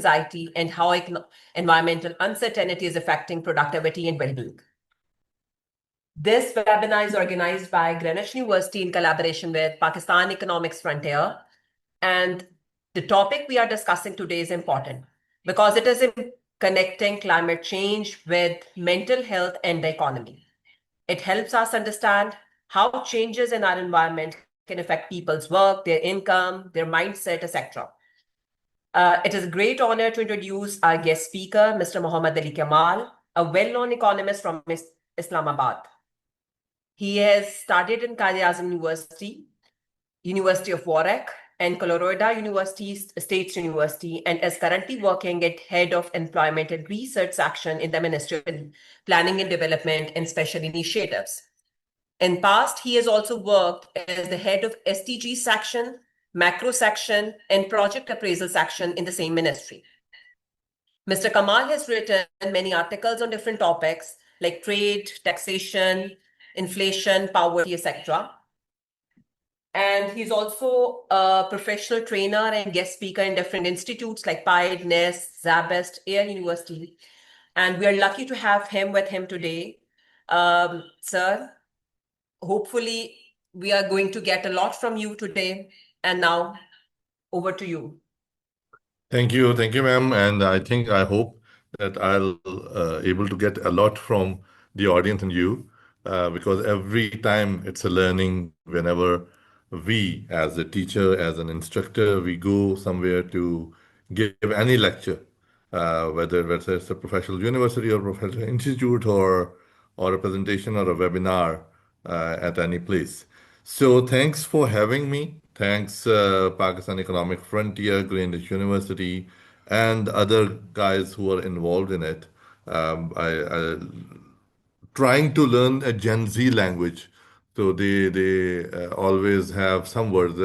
anxiety and how environmental uncertainty is affecting productivity and well-being. This webinar is organized by Greenwich University in collaboration with Pakistan Economics Frontier. And the topic we are discussing today is important because it is in connecting climate change with mental health and the economy. It helps us understand how changes in our environment can affect people's work, their income, their mindset, etc. It is a great honor to introduce our guest speaker, Mr. Muhammad Ali Kamal, a well-known economist from Islamabad. He has studied in Quaid-e-Azam University, University of Warwick, and Colorado State University, and is currently working at Head of Employment and Research Section in the Ministry of Planning and Development and Special Initiatives. In past, he has also worked as the head of SDG section, macro section, and project appraisal section in the same ministry. Mr. Kamal has written many articles on different topics like trade, taxation, inflation, poverty, etc. And he's also a professional trainer and guest speaker in different institutes like PIDE, NEST, Zabest, Air University. And we are lucky to have him with him today. Sir, hopefully we are going to get a lot from you today. And now over to you. Thank you, ma'am. And I hope that I'll able to get a lot from the audience and you, because every time it's a learning. Whenever we, as a teacher, as an instructor, we go somewhere to give any lecture, whether it's a professional university or professional institute or a presentation or a webinar at any place. So thanks for having me. Thanks, Pakistan Economic Frontier, Greenwich University, and other guys who are involved in it. I trying to learn a Gen Z language. So they always have some words,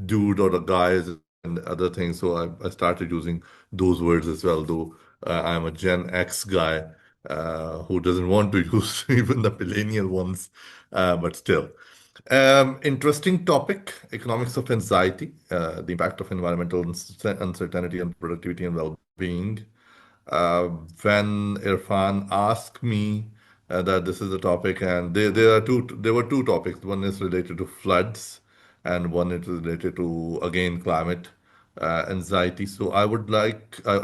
dude or the guys and other things. So I started using those words as well, though I'm a Gen X guy who doesn't want to use even the millennial ones, but still. Interesting topic, economics of anxiety, the impact of environmental uncertainty on productivity and well-being. uh, when Irfan asked me that this is the topic, and there were two topics. One is related to floods, and one is related to again climate anxiety. So I would I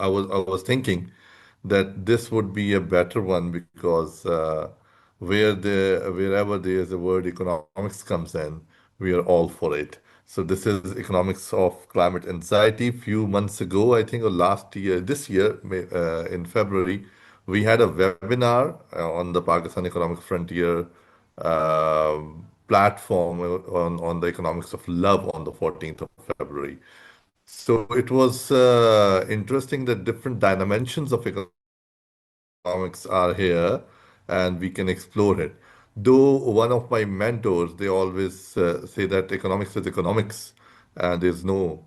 was thinking that this would be a better one because wherever there is a word economics comes in, we are all for it. So this is economics of climate anxiety. Few months ago, I think, or last year, this year, in February, we had a webinar on the Pakistan Economic Frontier uh, platform on the economics of love on the 14th of February. So it was interesting that different dimensions of economics are here and we can explore it. Though one of my mentors, they always say that economics is economics and there's no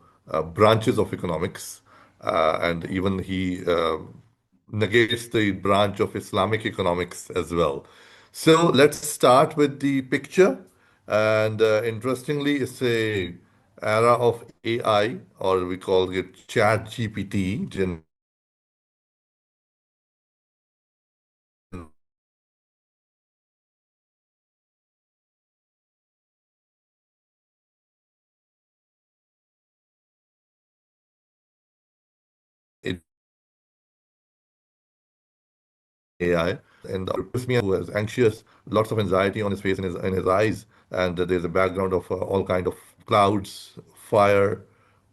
branches of economics. And even he negates the branch of Islamic economics as well. So let's start with the picture. And interestingly, it's a era of AI, or we call it Chat GPT, AI. And who is anxious, lots of anxiety on his face and his eyes, and there's a background of all kind of clouds, fire,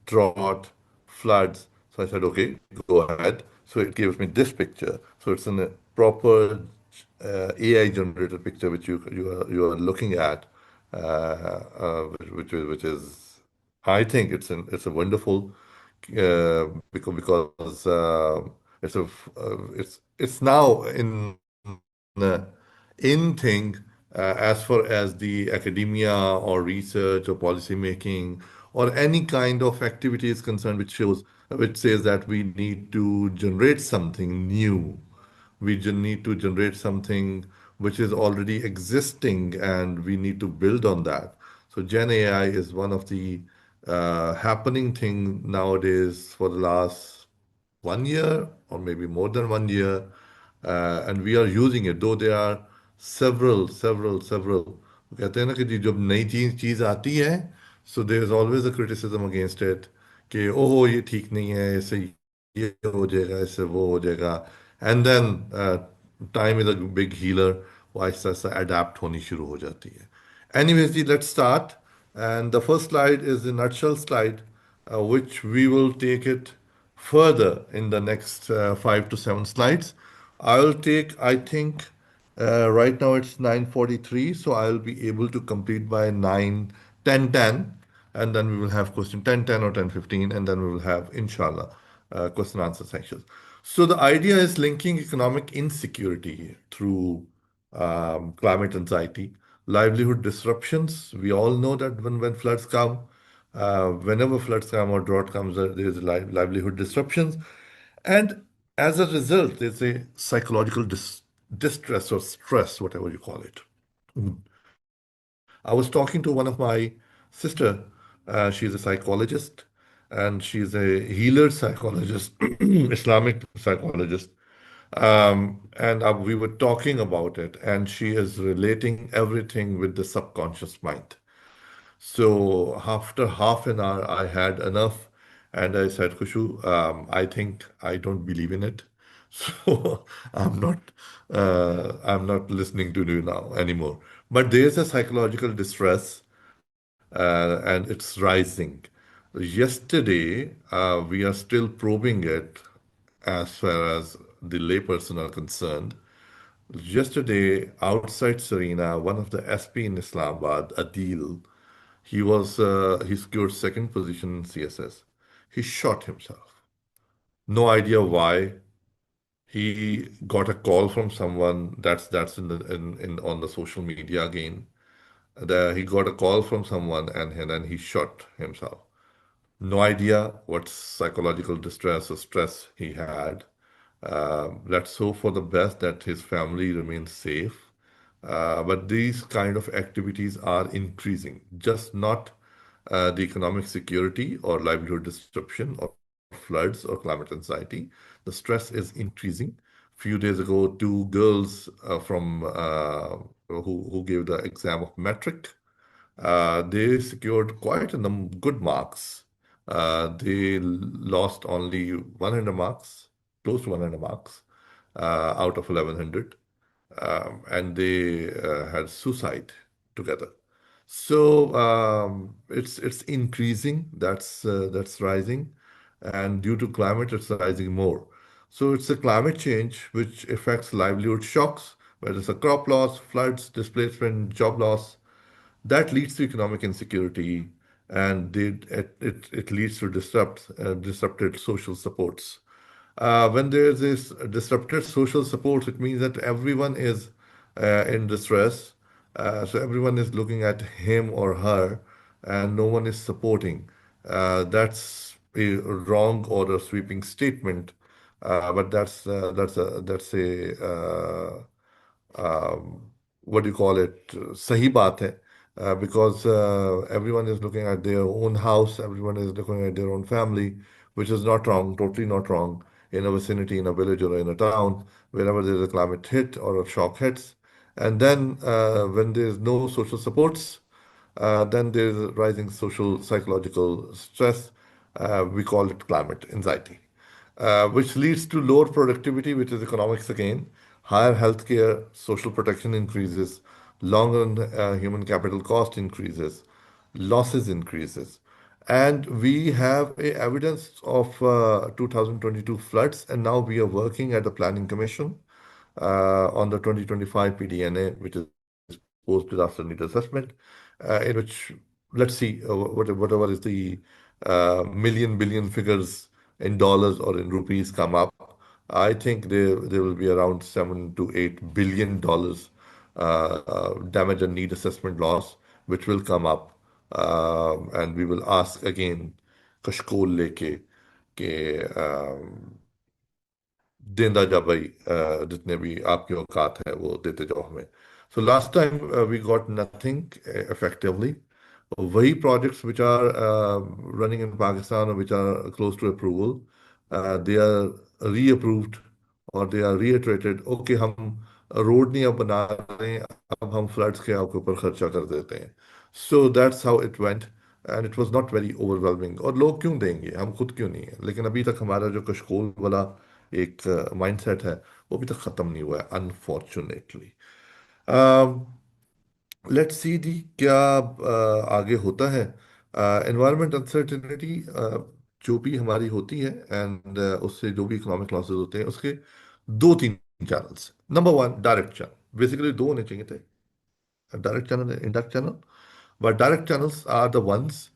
drought, floods. So I said, okay, go ahead. So it gives me this picture. So it's in a proper AI generated picture which you are looking at, which is I think it's a wonderful because it's now uh, in thing as far as the academia or research or policy making or any kind of activity is concerned, which says that we need to generate something new. We need to generate something which is already existing, and we need to build on that. So Gen AI is one of the happening thing nowadays for the last 1 year or maybe more than 1 year, and we are using it. Though there are several. कहते हैं ना कि जब नई चीज आती है, so there is always a criticism against it कि ओहो ये ठीक नहीं है, इससे ये हो जाएगा, इससे वो हो जाएगा, and then time is a big healer. वो आहिस्ता आहिस्ता अडेप्ट होनी शुरू हो जाती है. Anyways, ji, let's start. And the first slide is the nutshell slide, which we will take it further in the next 5 to 7 slides. I'll take, I think, right now it's 9:43, so I'll be able to complete by 9:10, and then we will have question 10:10 or 10:15, and then we will have, inshallah, question answer sections. So the idea is linking economic insecurity through climate anxiety, livelihood disruptions. We all know that when floods come, whenever floods come or drought comes, there is livelihood disruptions. And as a result, there's a psychological distress or stress, whatever you call it. I was talking to one of my sister. She's a psychologist, and she's a healer psychologist, Islamic psychologist. And we were talking about it, and she is relating everything with the subconscious mind. So after half an hour, I had enough, and I said, Kushu, I think I don't believe in it, so I'm not listening to you now anymore. But there's a psychological distress, and it's rising. Yesterday, we are still probing it as far as the layperson are concerned. Yesterday, outside Serena, one of the SP in Islamabad, Adil, he secured second position in CSS. He shot himself. No idea why. He got a call from someone that's in on the social media again. He got a call from someone, and then he shot himself. No idea what psychological distress or stress he had. Let's hope for the best that his family remains safe. But these kind of activities are increasing, just not the economic security or livelihood disruption or floods or climate anxiety. The stress is increasing. Few days ago, two girls who gave the exam of metric, they secured quite a good marks. They lost only 100 marks, close to 100 marks, out of 1100, and they had suicide together. So it's increasing. That's rising, and due to climate, it's rising more. So it's a climate change which affects livelihood shocks, whether it's a crop loss, floods, displacement, job loss, that leads to economic insecurity, and it leads to disrupted social supports. When there's this disrupted social supports, it means that everyone is in distress. So everyone is looking at him or her, and no one is supporting. That's a wrong or a sweeping statement, but that's a what do you call it? सही बात है, because everyone is looking at their own house, everyone is looking at their own family, which is not wrong, totally not wrong. In a vicinity, in a village, or in a town, wherever there's a climate hit or a shock hits, and then when there's no social supports, then there's a rising social psychological stress. We call it climate anxiety, which leads to lower productivity, which is economics again, higher healthcare, social protection increases, long-run human capital cost increases, losses increases. And we have evidence of 2022 floods, and now we are working at the Planning Commission on the 2025 PDNA, which is post-disaster need assessment, in which, let's see, whatever is the million billion figures in dollars or in rupees come up. I think there will be around $7 to $8 billion damage and need assessment loss, which will come up, and we will ask again कशकोल लेके कि देंदा जा भाई, जितने भी आपकी औकात है वो देते जाओ हमें. So last time we got nothing effectively. वही projects which are running in Pakistan और which are close to approval, they are reapproved और दे आर रीइटरेटेड, ओके हम रोड नहीं अब बना रहे हैं, अब हम फ्लड्स के आपके ऊपर खर्चा कर देते हैं। So that's how it went and it was not very overwhelming. और लोग क्यों देंगे, हम खुद क्यों नहीं है, लेकिन अभी तक हमारा जो कशकोल वाला एक माइंडसेट है वो अभी तक ख़त्म नहीं हुआ है अनफॉर्चुनेटली। लेट्स सी दी क्या आगे होता है। एनवायरमेंट अनसर्टेनिटी जो भी हमारी होती है एंड उससे जो भी इकोनॉमिक लॉसेस होते हैं उसके दो तीन channels. Number one, direct channel, basically दो होने चाहिए थे, direct channel indirect channel. But direct channels are the ones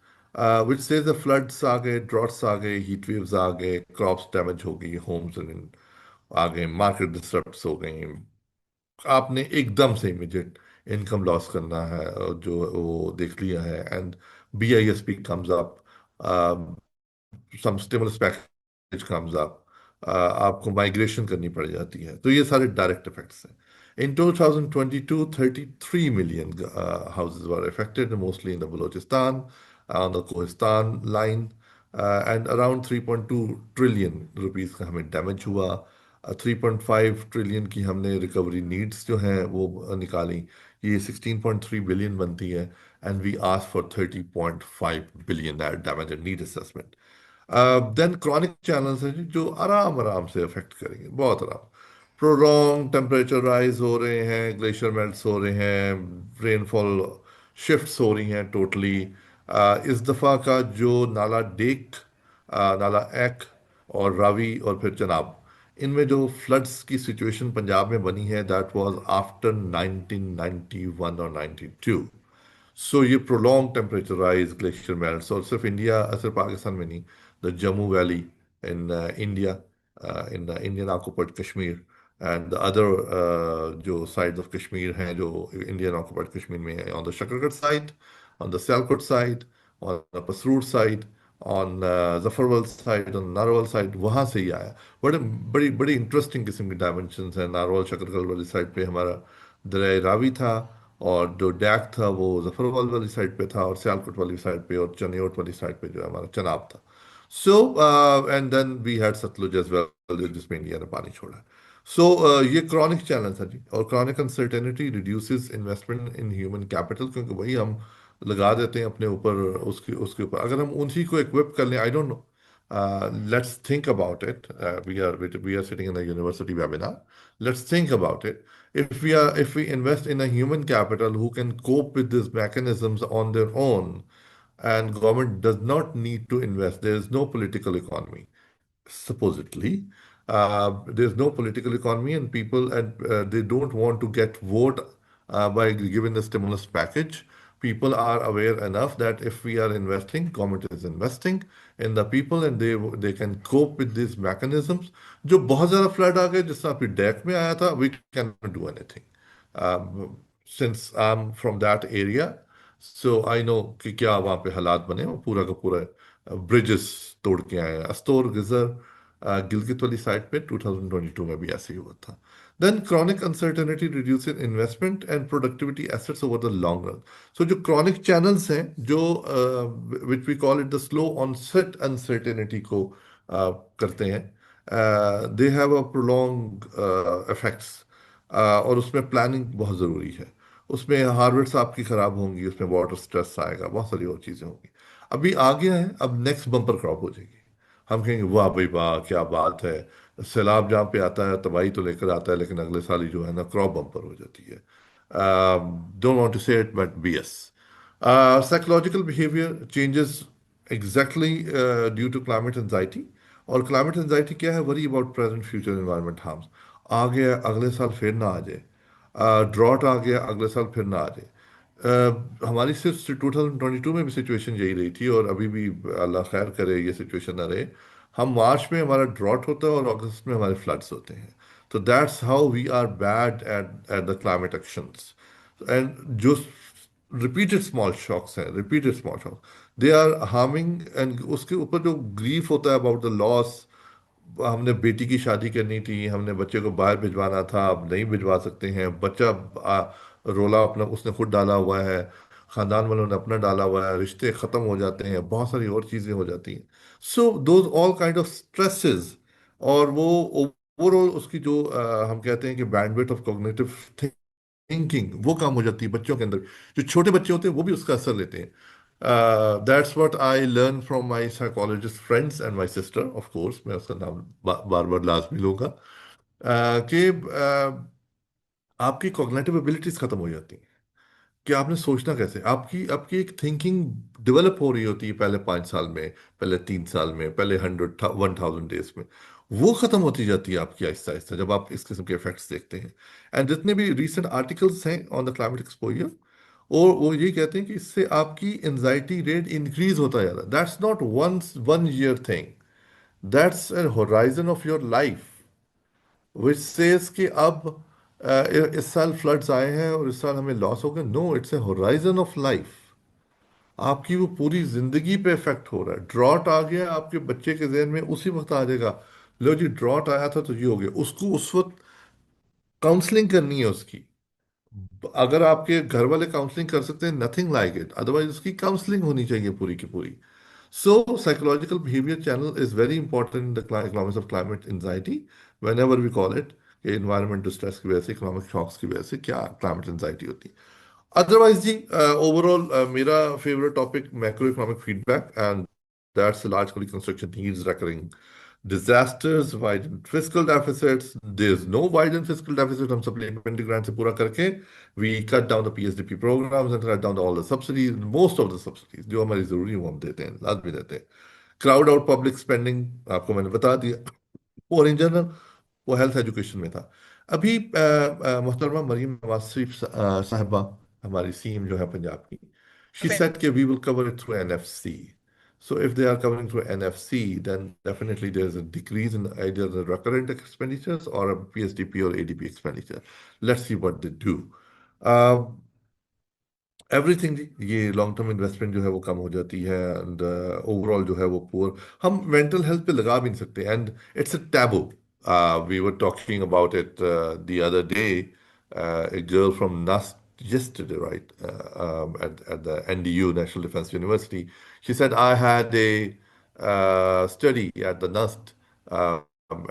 which से द फ्लड्स आ गए, ड्रॉट्स आ गए, हीट वेव्स आ गए, क्रॉप्स डैमेज हो गई, होम्स आ गए, मार्केट डिसरप्ट हो गई, आपने एकदम से इमीडिएट इनकम लॉस करना है जो वो देख लिया है, and BISP comes up, some stimulus package comes up, आपको माइग्रेशन करनी पड़ जाती है, तो ये सारे डायरेक्ट इफेक्ट्स हैं। In 2022, 33 million houses were affected, mostly in the Balochistan, on the Kohistan line, and around 3.2 trillion rupees का हमें डैमेज हुआ। 3.5 ट्रिलियन की हमने रिकवरी नीड्स जो हैं वो निकाली, ये 16.3 बिलियन बनती है, and we ask for 30.5 billion damage and need assessment. Then chronic channels हैं जो आराम आराम से अफेक्ट करेंगे, बहुत आराम। प्रोलॉन्ग टेम्परेचर राइज हो रहे हैं, ग्लेशियर मेल्ट्स हो रहे हैं, रेनफॉल शिफ्ट्स हो रही हैं टोटली। इस दफ़ा का जो नाला डेक, नाला एक और रावी और फिर चनाब, इनमें जो फ्लड्स की सिचुएशन पंजाब में बनी है दैट वाज आफ्टर 1991 और 92। सो ये prolong temperature rise, glacier melts, और सिर्फ इंडिया, सिर्फ पाकिस्तान में नहीं, the Jammu valley in India, in the Indian occupied Kashmir and the other जो साइड ऑफ कश्मीर हैं जो इंडियन ऑक्युपाइड कश्मीर में है, on the Shakargarh side, on the Sialkot side, on the Pasrur side, on Zafarwal side, on Narowal side, वहाँ से ही आया। बड़े बड़ी बड़ी इंटरेस्टिंग किस्म की डायमेंशन हैं। नारवल शकरगढ़ वाली साइड पे हमारा दरिया रावी था, और जो डैक था वो जफरवाल वाली साइड पे था, और सियालकोट वाली साइड पे और चनियोट वाली साइड पे जो है हमारा चनाब था। So and then we had Sutlej as well, जिसमें इंडिया ने पानी छोड़ा। सो ये क्रॉनिक चैलेंज है जी, और chronic uncertainty reduces investment in human capital, क्योंकि वही हम लगा देते हैं अपने ऊपर, उसके उसके ऊपर अगर हम उन्हीं को इक्विप कर लें। I don't know, let's think about it, we are sitting in a university webinar. Let's think about it. If we invest in a human capital who can cope with these mechanisms on their own, and government does not need to invest, there is no political economy supposedly. There's no political economy, and people, and they don't want to get vote by giving the stimulus package. People are aware enough that if we are investing, government is investing in the people, and they can cope with these mechanisms. जो बहुत ज़्यादा flood आ गए, जिस तरह अभी deck में आया था, we cannot do anything. Since I'm from that area, so I know कि क्या वहाँ पे हालात बने, वो पूरा का पूरा ब्रिजेस तोड़ के आए हैं। अस्तोर गिजर गिलगित वाली साइड पे 2022 में भी ऐसे ही हुआ था। Then chronic uncertainty reducing investment and productivity assets over the long run. So जो क्रॉनिक चैनल्स हैं जो which we call it the slow onset uncertainty को करते हैं, they have a prolong effects, और उसमें प्लानिंग बहुत ज़रूरी है। उसमें हार्वेस्ट आपकी ख़राब होंगी, उसमें वाटर स्ट्रेस आएगा, बहुत सारी और चीज़ें होंगी। अभी आ गया है, अब नेक्स्ट बम्पर क्रॉप हो जाएगी। हम कहेंगे वाह भाई वाह क्या बात है, सैलाब जहाँ पे आता है तबाही तो लेकर आता है, लेकिन अगले साल ही जो है ना क्रॉप बम्पर हो जाती है। Don't want to say it but B S. Psychological behaviour changes exactly due to climate anxiety. और क्लाइमेट एंजाइटी क्या है? Worry about present future environment harms. आ गया अगले साल फिर ना आ जाए, ड्रॉट आ गया अगले साल फिर ना आ जाए। हमारी सिर्फ 2022 में भी सिचुएशन यही रही थी, और अभी भी अल्लाह खैर करे ये सिचुएशन ना रहे। हम मार्च में हमारा ड्रॉट होता है और अगस्त में हमारे फ्लड्स होते हैं। तो that's how we are bad at the climate actions. And जो रिपीटेड स्मॉल शॉक्स हैं, repeated small shocks, they are harming, and उसके ऊपर जो ग्रीफ होता है अबाउट द लॉस, हमने बेटी की शादी करनी थी, हमने बच्चे को बाहर भिजवाना था, अब नहीं भिजवा सकते हैं, बच्चा रोला अपना उसने खुद डाला हुआ है, खानदान वालों ने अपना डाला हुआ है, रिश्ते खत्म हो जाते हैं, बहुत सारी और चीजें हो जाती हैं। So those all kind of stresses, और वो ओवरऑल उसकी जो हम कहते हैं कि बैंडविड्थ ऑफ कॉग्निटिव थिंकिंग, वो काम हो जाती है बच्चों के अंदर। जो छोटे बच्चे होते हैं वो भी उसका असर लेते हैं। That's what I learn from my psychologist friends and my sister, of course मैं उसका नाम बार बार लाजमी लूंगा, कि आपकी कॉग्निटिव एबिलिटीज खत्म हो जाती हैं, कि आपने सोचना कैसे, आपकी आपकी एक थिंकिंग डेवलप हो रही होती है पहले 5 साल में, पहले 3 साल में, पहले 100 1000 डेज में, वो खत्म होती जाती है आपकी आहिस्ता आहिस्ता जब आप इस किस्म के इफेक्ट्स देखते हैं। एंड जितने भी रिसेंट आर्टिकल्स हैं ऑन द क्लाइमेट एक्सपोजर, और वो ये कहते हैं कि इससे आपकी एंजाइटी रेट इंक्रीज होता जा रहा है। That's not one year thing, that's a horizon of your life, which says कि अब इस साल फ्लड्स आए हैं और इस साल हमें लॉस हो गया। No, it's a horizon of life. आपकी वो पूरी जिंदगी पे इफेक्ट हो रहा है। ड्रॉट आ गया आपके बच्चे के जहन में, उसी वक्त आ जाएगा, लो जी ड्रॉट आया था तो ये हो गया, उसको उस वक्त काउंसलिंग करनी है उसकी। अगर आपके घर वाले काउंसलिंग कर सकते हैं, नथिंग लाइक इट, अदरवाइज उसकी काउंसलिंग होनी चाहिए पूरी की पूरी। So, psychological behavior channel is very important in the economics of climate anxiety, whenever we call it, कि environment distress की वजह से, economic shocks की वजह से क्या climate anxiety होती है। अदरवाइज जी, ओवरऑल मेरा favourite topic macro economic feedback, and that's largely construction needs recurring disasters, widened fiscal deficits. There's no widened fiscal deficit. हम supplementary grant से पूरा करके we cut down the PSDP programs and cut down all the subsidies, most of the subsidies जो हमारी जरूरी है वो हम देते हैं, लाजमी देते हैं। क्राउड आउट पब्लिक स्पेंडिंग आपको मैंने बता दिया। और इन जनरल वो हेल्थ एजुकेशन में था। अभी मोहतरमा मरीम नवाज शरीफ साहिबा, हमारी सीएम जो है पंजाब की, शी सेड कि we will cover it through NFC. So if they are covering through NFC, then definitely there's a decrease in either the recurrent expenditures or a PSDP or ADP expenditure. Let's see what they do. Uh, everything जी, ये long term investment जो है वो कम हो जाती है, and overall जो है वो पुअर, हम मेंटल हेल्थ पे लगा भी नहीं सकते, and it's a taboo. We were talking about it the other day, a girl from NUST yesterday, right, at the NDU, National Defense University. She said, I had a study at the NUST,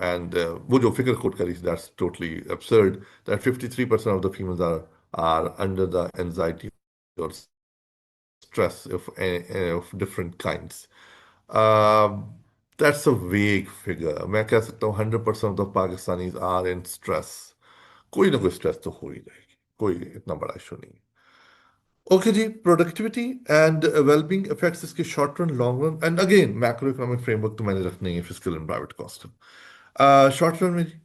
and वो जो figure coat करी, that's totally absurd, that 53% of the females are under the anxiety or stress of different kinds. Um, that's a vague figure. मैं कह सकता हूँ 100% of the Pakistanis are in stress. कोई ना कोई स्ट्रेस तो हो ही जाएगी, कोई इतना बड़ा इशू नहीं। ओके जी, प्रोडक्टिविटी एंड वेलबींग इफेक्ट्स इसके short run, long run, and again macro economic framework तो मैंने रखना ही है, physical and private cost. Short run में जी,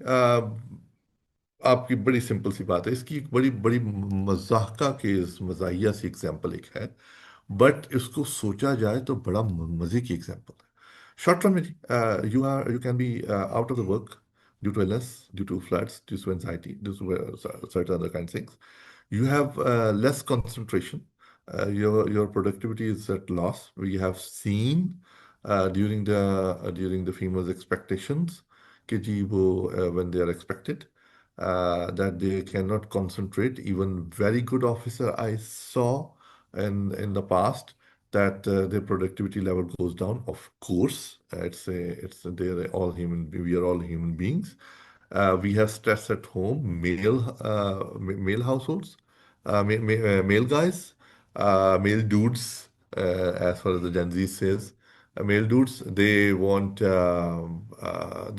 आपकी बड़ी सिंपल सी बात है, इसकी एक बड़ी बड़ी मजाका के मजाहिया सी एग्जांपल एक है, बट इसको सोचा जाए तो बड़ा मजे की एग्जांपल है। शॉर्ट टर्म में you can be out of the work due to illness, due to floods, due to anxiety, due to certain other kind things. You have less concentration. Your productivity is at loss. We have seen during the females' expectations, कि जी वो when they are expected, that they cannot concentrate. Even very good officer I saw in the past, that their productivity level goes down. Of course, they're all human. We are all human beings. We have stress at home, male households, male guys, male dudes, as far as the Gen Z says. Male dudes, they want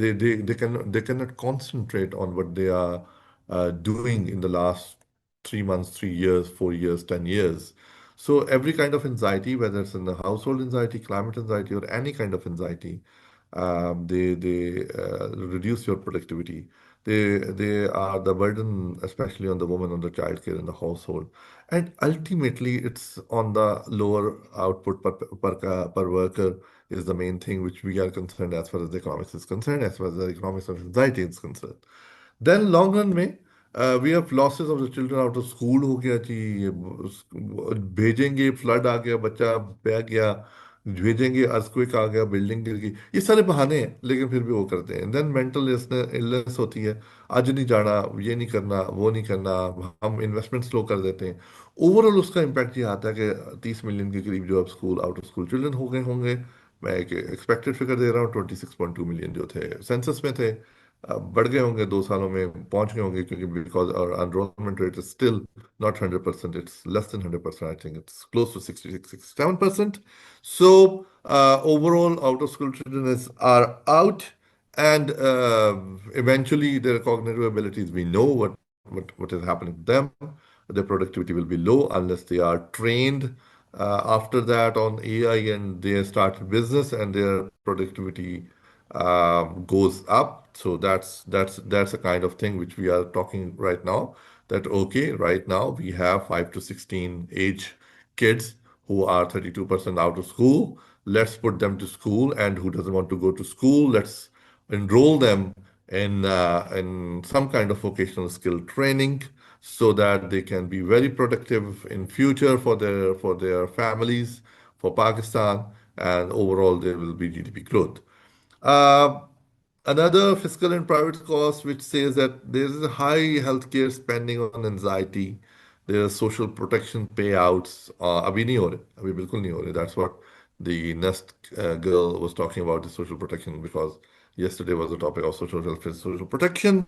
they cannot concentrate on what they are doing in the last 3 months, 3 years, 4 years, 10 years. So every kind of anxiety, whether it's in the household anxiety, climate anxiety, or any kind of anxiety, they reduce your productivity. They are the burden, especially on the woman, on the child care in the household, and ultimately it's on the lower output per worker is the main thing which we are concerned as far as the economics is concerned, as far as the economics of anxiety is concerned. Then long run में we have losses of the children out of school हो गया जी, भेजेंगे flood आ गया, बच्चा बह गया, भेजेंगे earthquake आ गया, बिल्डिंग गिर गई, ये सारे बहाने हैं लेकिन फिर भी वो करते हैं। देन मेंटल इलनेस होती है, आज नहीं जाना, ये नहीं करना, वो नहीं करना, हम इन्वेस्टमेंट स्लो कर देते हैं। ओवरऑल उसका इम्पैक्ट ये आता है कि 30 मिलियन के करीब जो अब school out of school children हो गए होंगे। मैं एक एक्सपेक्टेड फिगर दे रहा हूँ, 26.2 मिलियन जो थे सेंसस में थे, अब बढ़ गए होंगे, 2 सालों में पहुंच गए होंगे, क्योंकि बिकॉज और enrolment rate is still not 100%, it's less than 100%, I think it's close to 66-67%. So overall out of school children is are out, and eventually their cognitive abilities, we know what is happening to them. Their productivity will be low unless they are trained after that on AI and they start business and their productivity goes up. So that's a kind of thing which we are talking right now. That okay, right now we have 5 to 16 age kids who are 32% out of school. Let's put them to school, and who doesn't want to go to school, let's enroll them in some kind of vocational skill training so that they can be very productive in future for their families, for Pakistan, and overall there will be GDP growth. Uh, Another fiscal and private cost which says that there is a high healthcare spending on anxiety. There are social protection payouts. अभी नहीं हो रहे, अभी बिल्कुल नहीं हो रहे. That's what the Nest girl was talking about, the social protection, because yesterday was the topic of social welfare, social protection.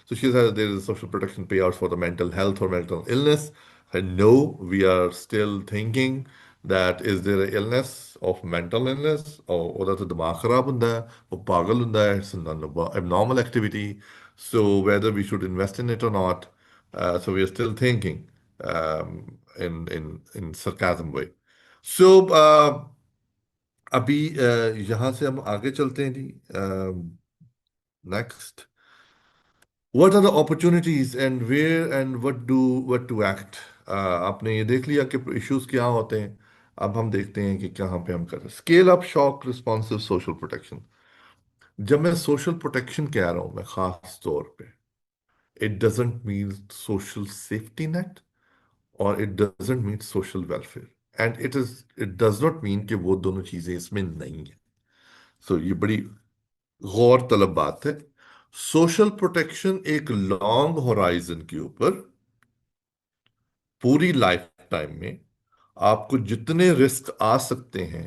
So she said there is social protection payouts for the mental health or mental illness. And no, we are still thinking that is there an illness of mental illness or ਉਹਦਾ ਤਾਂ ਦਿਮਾਗ ਖਰਾਬ ਹੁੰਦਾ ਹੈ, ਉਹ ਪਾਗਲ ਹੁੰਦਾ ਹੈ, it's an abnormal activity. So whether we should invest in it or not, so we are still thinking in sarcasm way. So अभी यहाँ से हम आगे चलते हैं जी. Next, what are the opportunities and where and what to act? आपने ये देख लिया कि इश्यूज क्या होते हैं. अब हम देखते हैं कि कहाँ पे हम कर रहे हैं. Scale up shock responsive social protection. जब मैं सोशल प्रोटेक्शन कह रहा हूं, मैं खास तौर पे, it doesn't mean social safety net और it doesn't mean social welfare, and it does not mean कि वो दोनों चीजें इसमें नहीं है. सो ये बड़ी गौर तलब बात है. सोशल प्रोटेक्शन एक लॉन्ग होराइजन के ऊपर पूरी लाइफ टाइम में आपको जितने रिस्क आ सकते हैं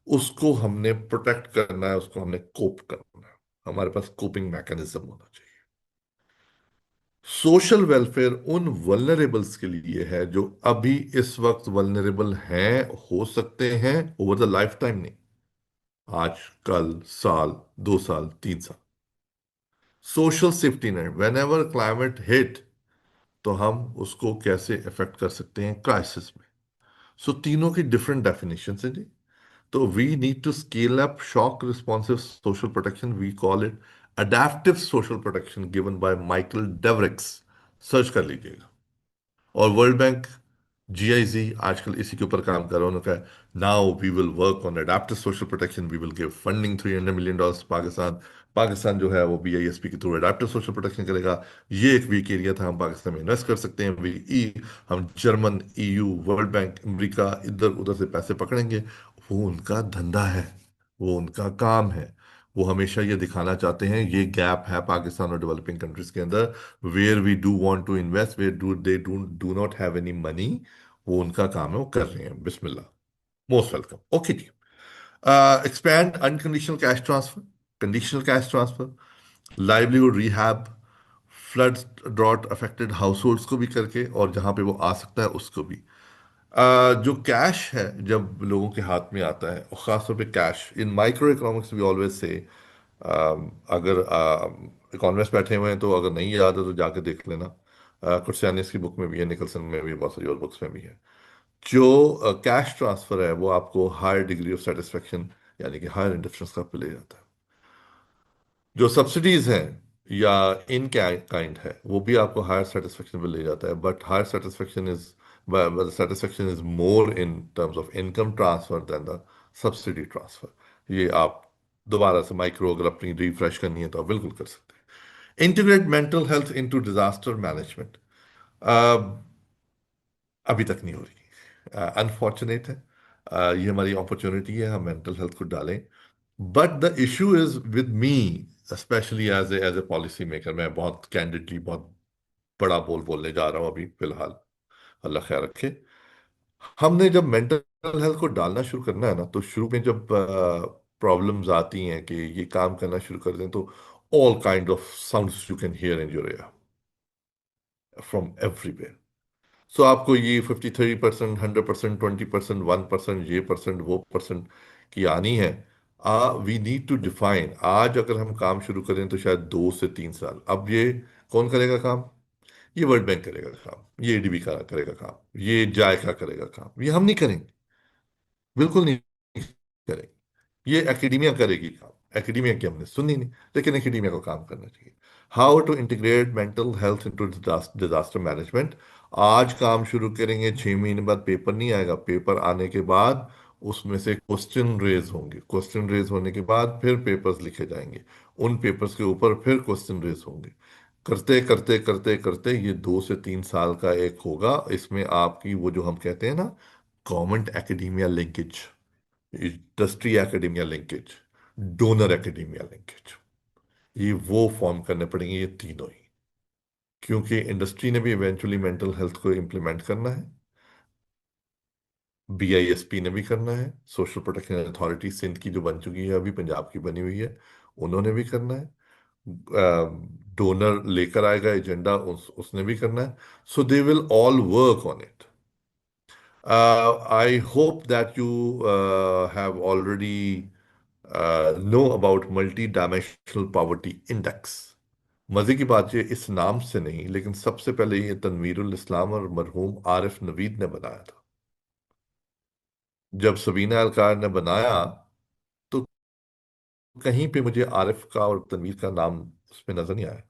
उसको हमने प्रोटेक्ट करना है, उसको हमने कोप करना है. हमारे पास कोपिंग मैकेनिज्म होना चाहिए. सोशल वेलफेयर उन वल्नरेबल्स के लिए है जो अभी इस वक्त वल्नरेबल हैं, हो सकते हैं, ओवर द लाइफ टाइम नहीं, आज, कल, साल, 2 साल, 3 साल. Social safety net, when ever climate hit, तो हम उसको कैसे इफेक्ट कर सकते हैं क्राइसिस में. सो तीनों की डिफरेंट डेफिनेशन है जी. तो we need to scale up shock responsive social protection. We call it adaptive social protection, given by Michael Devereux. Search कर लीजिएगा. और वर्ल्ड बैंक, जीआईजी आजकल इसी के ऊपर काम कर रहा है. उन्होंने कहा now we will work on adaptive social protection, we will give funding $300 million Pakistan. Pakistan जो है वो बीआईएसपी के थ्रू एडेप्टिव सोशल प्रोटेक्शन करेगा. ये एक वीक एरिया था, हम पाकिस्तान में इन्वेस्ट कर सकते हैं. हम German, EU, world bank, America, इधर उधर से पैसे पकड़ेंगे. वो उनका धंधा है, वो उनका काम है. वो हमेशा ये दिखाना चाहते हैं, ये गैप है पाकिस्तान और डेवलपिंग कंट्रीज के अंदर, where we do want to invest, where do not have any money. वो उनका काम है, वो कर रहे हैं. बिस्मिल्लाह, मोस्ट वेलकम. ओके जी. Expand unconditional cash transfer, conditional cash transfer, livelihood rehab, flood drought affected households को भी करके, और जहां पे वो आ सकता है उसको भी. जो कैश है जब लोगों के हाथ में आता है, और खासतौर पे cash in micro economics, we always say, अगर इकोनॉमिस्ट बैठे हुए हैं तो अगर नहीं याद है तो जाके देख लेना. कुर्सियानिस की बुक में भी है, निकलसन में भी है, बहुत सारी और बुक्स में भी है. जो कैश ट्रांसफर है वो आपको हायर डिग्री ऑफ सेटिस्फेक्शन, यानी कि हायर इंडिफरेंस का पे ले जाता है. जो सब्सिडीज हैं या इन काइंड है, वो भी आपको हायर सेटिस्फेक्शन पे ले जाता है. But higher satisfaction is more in terms of income transfer than the subsidy transfer. ये आप दोबारा से माइक्रो अगर अपनी रिफ्रेश करनी है तो आप बिल्कुल कर सकते हैं. Integrate mental health into disaster management. अभी तक नहीं हो रही, अनफॉर्चुनेट है. ये हमारी अपॉर्चुनिटी है, हम मेंटल हेल्थ को डालें. But the issue is with me, specially as a policy maker. मैं बहुत कैंडिडली बहुत बड़ा बोलने जा रहा हूँ अभी फिलहाल. अल्लाह खैर रखे। हमने जब मेंटल हेल्थ को डालना शुरू करना है ना, तो शुरू में जब प्रॉब्लम्स आती हैं कि ये काम करना शुरू कर दें, तो all kind of sounds you can hear in your air from everywhere. So आपको ये 53%, 100%, 20%, 1%, ये परसेंट वो परसेंट की आनी है। We need to define. आज अगर हम काम शुरू करें तो शायद 2 से 3 साल। अब ये कौन करेगा काम? ये वर्ल्ड बैंक करेगा काम, ये एडीबी का करेगा काम, ये जायका करेगा काम, ये हम नहीं करेंगे, बिल्कुल नहीं करेंगे। ये एकेडमिया करेगी काम। एकेडमिया की हमने सुनी नहीं, लेकिन एकेडमिया को काम करना चाहिए। How to integrate mental health into disaster management. आज काम शुरू करेंगे, 6 महीने बाद पेपर नहीं आएगा। पेपर आने के बाद उसमें से क्वेश्चन रेज होंगे, क्वेश्चन रेज होने के बाद फिर पेपर्स लिखे जाएंगे, उन पेपर्स के ऊपर फिर क्वेश्चन रेज होंगे। करते करते करते करते ये 2 से 3 साल का एक होगा। इसमें आपकी वो जो हम कहते हैं ना, government academia linkage, industry academia linkage, donor academia linkage, ये वो फॉर्म करने पड़ेंगे, ये तीनों ही। क्योंकि इंडस्ट्री ने भी इवेंचुअली मेंटल हेल्थ को इम्प्लीमेंट करना है, बीआईएसपी ने भी करना है, सोशल प्रोटेक्शन अथॉरिटी सिंध की जो बन चुकी है, अभी पंजाब की बनी हुई है, उन्होंने भी करना है। डोनर लेकर आएगा एजेंडा, उसने भी करना है। So they will all work on it. I hope that you have already know about multi-dimensional poverty index. मजे की बात ये इस नाम से नहीं, लेकिन सबसे पहले ये तनवीरुल इस्लाम और मरहूम आरिफ नवीद ने बनाया था। जब सबीना अलकार ने बनाया, तो कहीं पे मुझे आरिफ का और तनवीर का नाम उसमें नजर नहीं आया।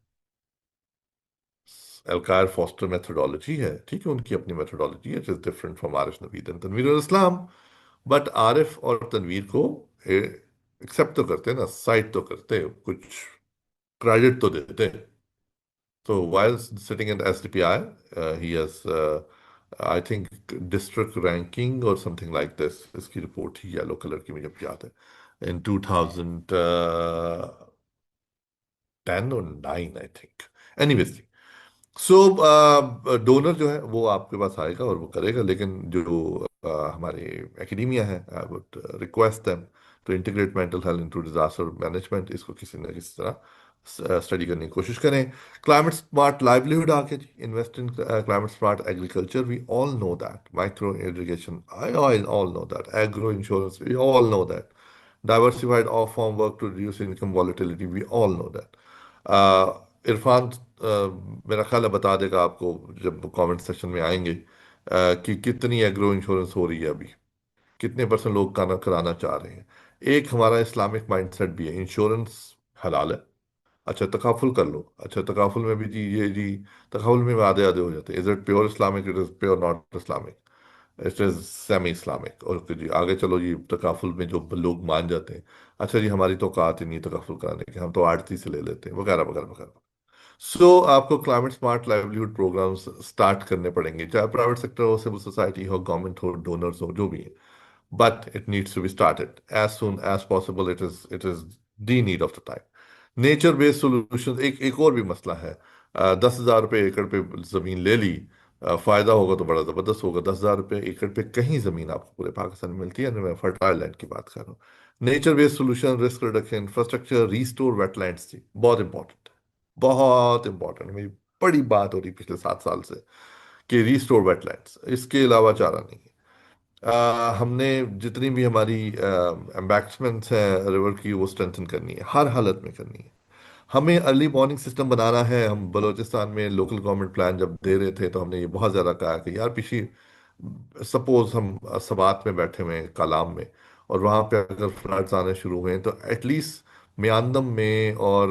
अलकार फॉस्टर मेथोडोलॉजी है, ठीक है, उनकी अपनी मेथोडोलॉजी है, it is different from Arif Naveed and Tanvirul Islam. But Arif और तनवीर को एक्सेप्ट तो करते हैं ना, साइट तो करते हैं, कुछ क्रेडिट तो देते हैं। So while sitting in SDPI, he has, I think, district ranking or something like this. इसकी रिपोर्ट ही येलो कलर की मुझे याद है, in 2010 or 9 I think. Anyways, so donor जो है वो आपके पास आएगा और वो करेगा, लेकिन जो हमारे एकेडमिया है, I would request them to integrate mental health into disaster management. इसको किसी न किसी तरह स्टडी करने की कोशिश करें। क्लाइमेट स्मार्ट लाइवलीहुड आके invest in climate smart agriculture, we all know that. Micro irrigation, I all know that. Agro insurance, we all know that. Diversified off-farm work to reduce income volatility, we all know that. Irfan मेरा ख्याल है बता देगा आपको जब comment section में आएंगे, कि कितनी एग्रो इंश्योरेंस हो रही है अभी, कितने परसेंट लोग कराना चाह रहे हैं। एक हमारा इस्लामिक माइंडसेट भी है, इंश्योरेंस हलाल है, अच्छा तकाफुल कर लो, अच्छा तकाफुल में भी जी ये जी, तकाफुल में आधे आधे हो जाते हैं। Is it pure Islamic? It is pure not Islamic, it is semi Islamic. और फिर जी आगे चलो जी, तकाफुल में जो लोग मान जाते हैं, अच्छा जी हमारी तो औकात ही नहीं तकाफुल कराने की, हम तो आड़ती से ले लेते हैं, वगैरह वगैरह वगैरह। सो आपको climate smart livelihood programs start करने पड़ेंगे, चाहे प्राइवेट सेक्टर हो, सिविल सोसाइटी हो, गवर्नमेंट हो, डोनर्स हो, जो भी है। But it needs to be started as soon as possible. It is the need of the time. Nature based solution एक और भी मसला है। 10,000 रुपये एकड़ पे जमीन ले ली, फायदा होगा तो बड़ा जबरदस्त होगा। 10,000 रुपये एकड़ पे कहीं जमीन आपको पूरे पाकिस्तान में मिलती है ना, मैं फर्टाइल लैंड की बात कर रहा हूँ। Nature based solution, risk reduction, infrastructure, restore wetlands थी, बहुत इंपॉर्टेंट, बहुत इंपॉर्टेंट। मेरी बड़ी बात हो रही पिछले 7 साल से कि रीस्टोर वेटलैंड्स, इसके अलावा चारा नहीं है। हमने जितनी भी हमारी एम्बैंक्समेंट्स हैं रिवर की, वो स्ट्रेंथन करनी है, हर हालत में करनी है। हमें अर्ली वार्निंग सिस्टम बनाना है। हम बलूचिस्तान में लोकल गवर्नमेंट प्लान जब दे रहे थे, तो हमने ये बहुत ज़्यादा कहा कि यार पिछली, सपोज हम सबात में बैठे हुए हैं, कालाम में, और वहाँ पे अगर फ्लड्स आने शुरू हुए हैं, तो एटलीस्ट म्यांदम में और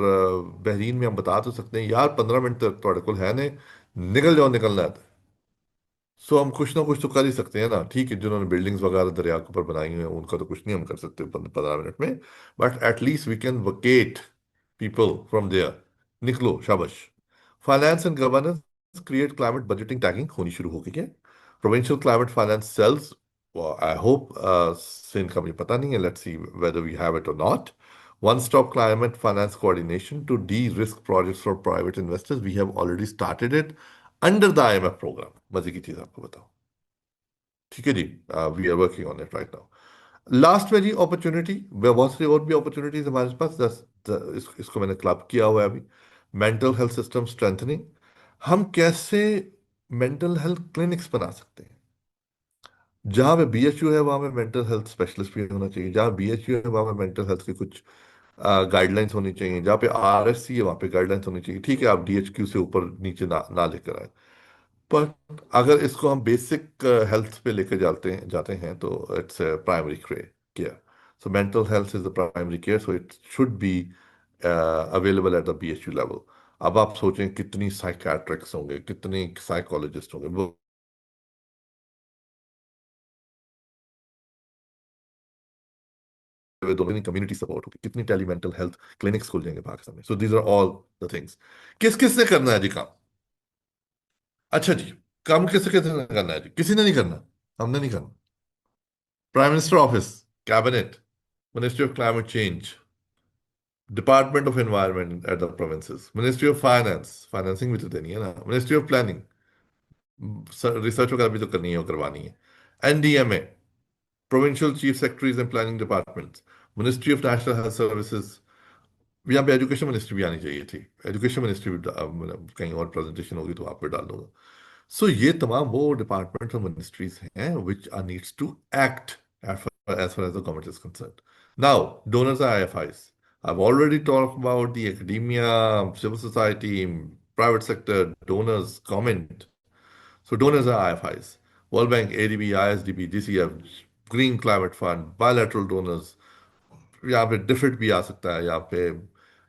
बहरीन में हम बता तो सकते हैं यार 15 मिनट तक थोड़े को है ने, निकल जाओ, निकलना है। सो हम कुछ ना कुछ तो कर ही सकते हैं ना। ठीक है, जिन्होंने बिल्डिंग्स वगैरह दरिया के ऊपर बनाई हुई हैं, उनका तो कुछ नहीं हम कर सकते 15 मिनट में, but at least we can evacuate people from there. निकलो, शाबाश। Finance and governance, create climate budgeting, tagging होनी शुरू हो गई है। Provincial climate finance cells, I hope, Sindh का मुझे पता नहीं है, let's see whether we have it और not. One stop climate finance coordination to de risk projects for private investors. We have already started it. Under the IMF programme. मजे की चीज आपको बताओ, ठीक है जी, we are working on it right now. Last में जी अपॉर्चुनिटी, बहुत सारी और भी अपॉर्चुनिटीज हमारे पास। इसको मैंने क्लब किया हुआ है अभी। Mental health system strengthening. हम कैसे मेंटल हेल्थ क्लिनिक्स बना सकते हैं? जहां पे BHU है वहां पे मेंटल हेल्थ स्पेशलिस्ट भी होना चाहिए। जहां BHU है वहां पे मेंटल हेल्थ के कुछ गाइडलाइंस होनी चाहिए। जहाँ पे RSC है वहां पे गाइडलाइंस होनी चाहिए। ठीक है, आप DHQ से ऊपर नीचे ना लेकर आए, पर अगर इसको हम बेसिक हेल्थ पे लेकर जाते हैं तो its primary care. So mental health is the primary care, so it should be available at the BHU level. अब आप सोचें कितनी साइकियाट्रिक्स होंगे, कितने साइकोलॉजिस्ट होंगे, वो दोनों कम्युनिटी सपोर्ट होगी, कितनी टेली मेंटल हेल्थ क्लिनिक्स खुल जाएंगे पाकिस्तान में। So these are all the things. किस किस ने करना है जी काम? अच्छा जी, काम किस किस ने करना है जी? किसी ने नहीं करना, हमने नहीं करना। Prime minister office, cabinet, ministry of climate change, department of environment at the provinces, ministry of finance, financing भी तो देनी है ना, मिनिस्ट्री ऑफ प्लानिंग, रिसर्च वगैरह भी तो करनी है और करवानी है, NDMA, provincial chief secretaries and planning departments, ministry of national health services. यहाँ पे एजुकेशन मिनिस्ट्री भी आनी चाहिए थी। एजुकेशन मिनिस्ट्री भी मतलब कहीं और प्रेजेंटेशन होगी तो आप पे डाल दूंगा। सो ये तमाम वो डिपार्टमेंट्स और मिनिस्ट्रीज हैं which are needs to act as far as the government is concerned. Now, donors are IFIs. I've already talked about the academia, civil society, private sector, donors, government. So donors are IFIs. World Bank, ADB, ISDB, DCF, Green Climate Fund, bilateral donors, यहाँ पे defeat भी आ सकता है, यहाँ पे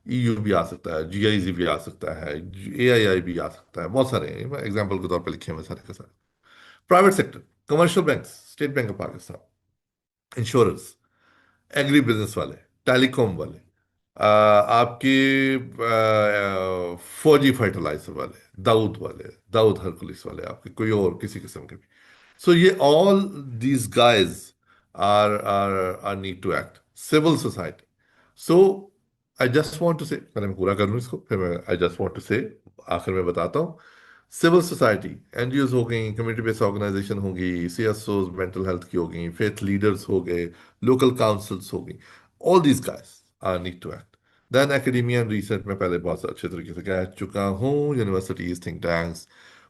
EU भी आ सकता है, GIZ भी आ सकता है, AII भी आ सकता है, बहुत सारे हैं एग्जाम्पल के तौर पर लिखे हुए सारे के सारे। Private sector, commercial banks, state bank of Pakistan, insurance, agri business वाले, टेलीकॉम वाले, आपके फौजी फर्टिलाइजर वाले, दाऊद हरकुलिस वाले, आपके कोई और किसी किस्म के भी। So yeah, all these guys are need to act. Civil society. So I just want to say, पहले मैं पूरा कर लूँ इसको, फिर मैं I just want to say, आखिर में बताता हूँ। सिविल सोसाइटी, NGOs हो गई, कम्युनिटी बेस्ड ऑर्गेनाइजेशन होगी, CSOs मेंटल हेल्थ की हो गई, फेथ लीडर्स हो गए, लोकल काउंसिल्स हो गई, all these guys are need to act. Then academia and research में पहले बहुत अच्छे तरीके से कह चुका हूँ। Universities, think tanks,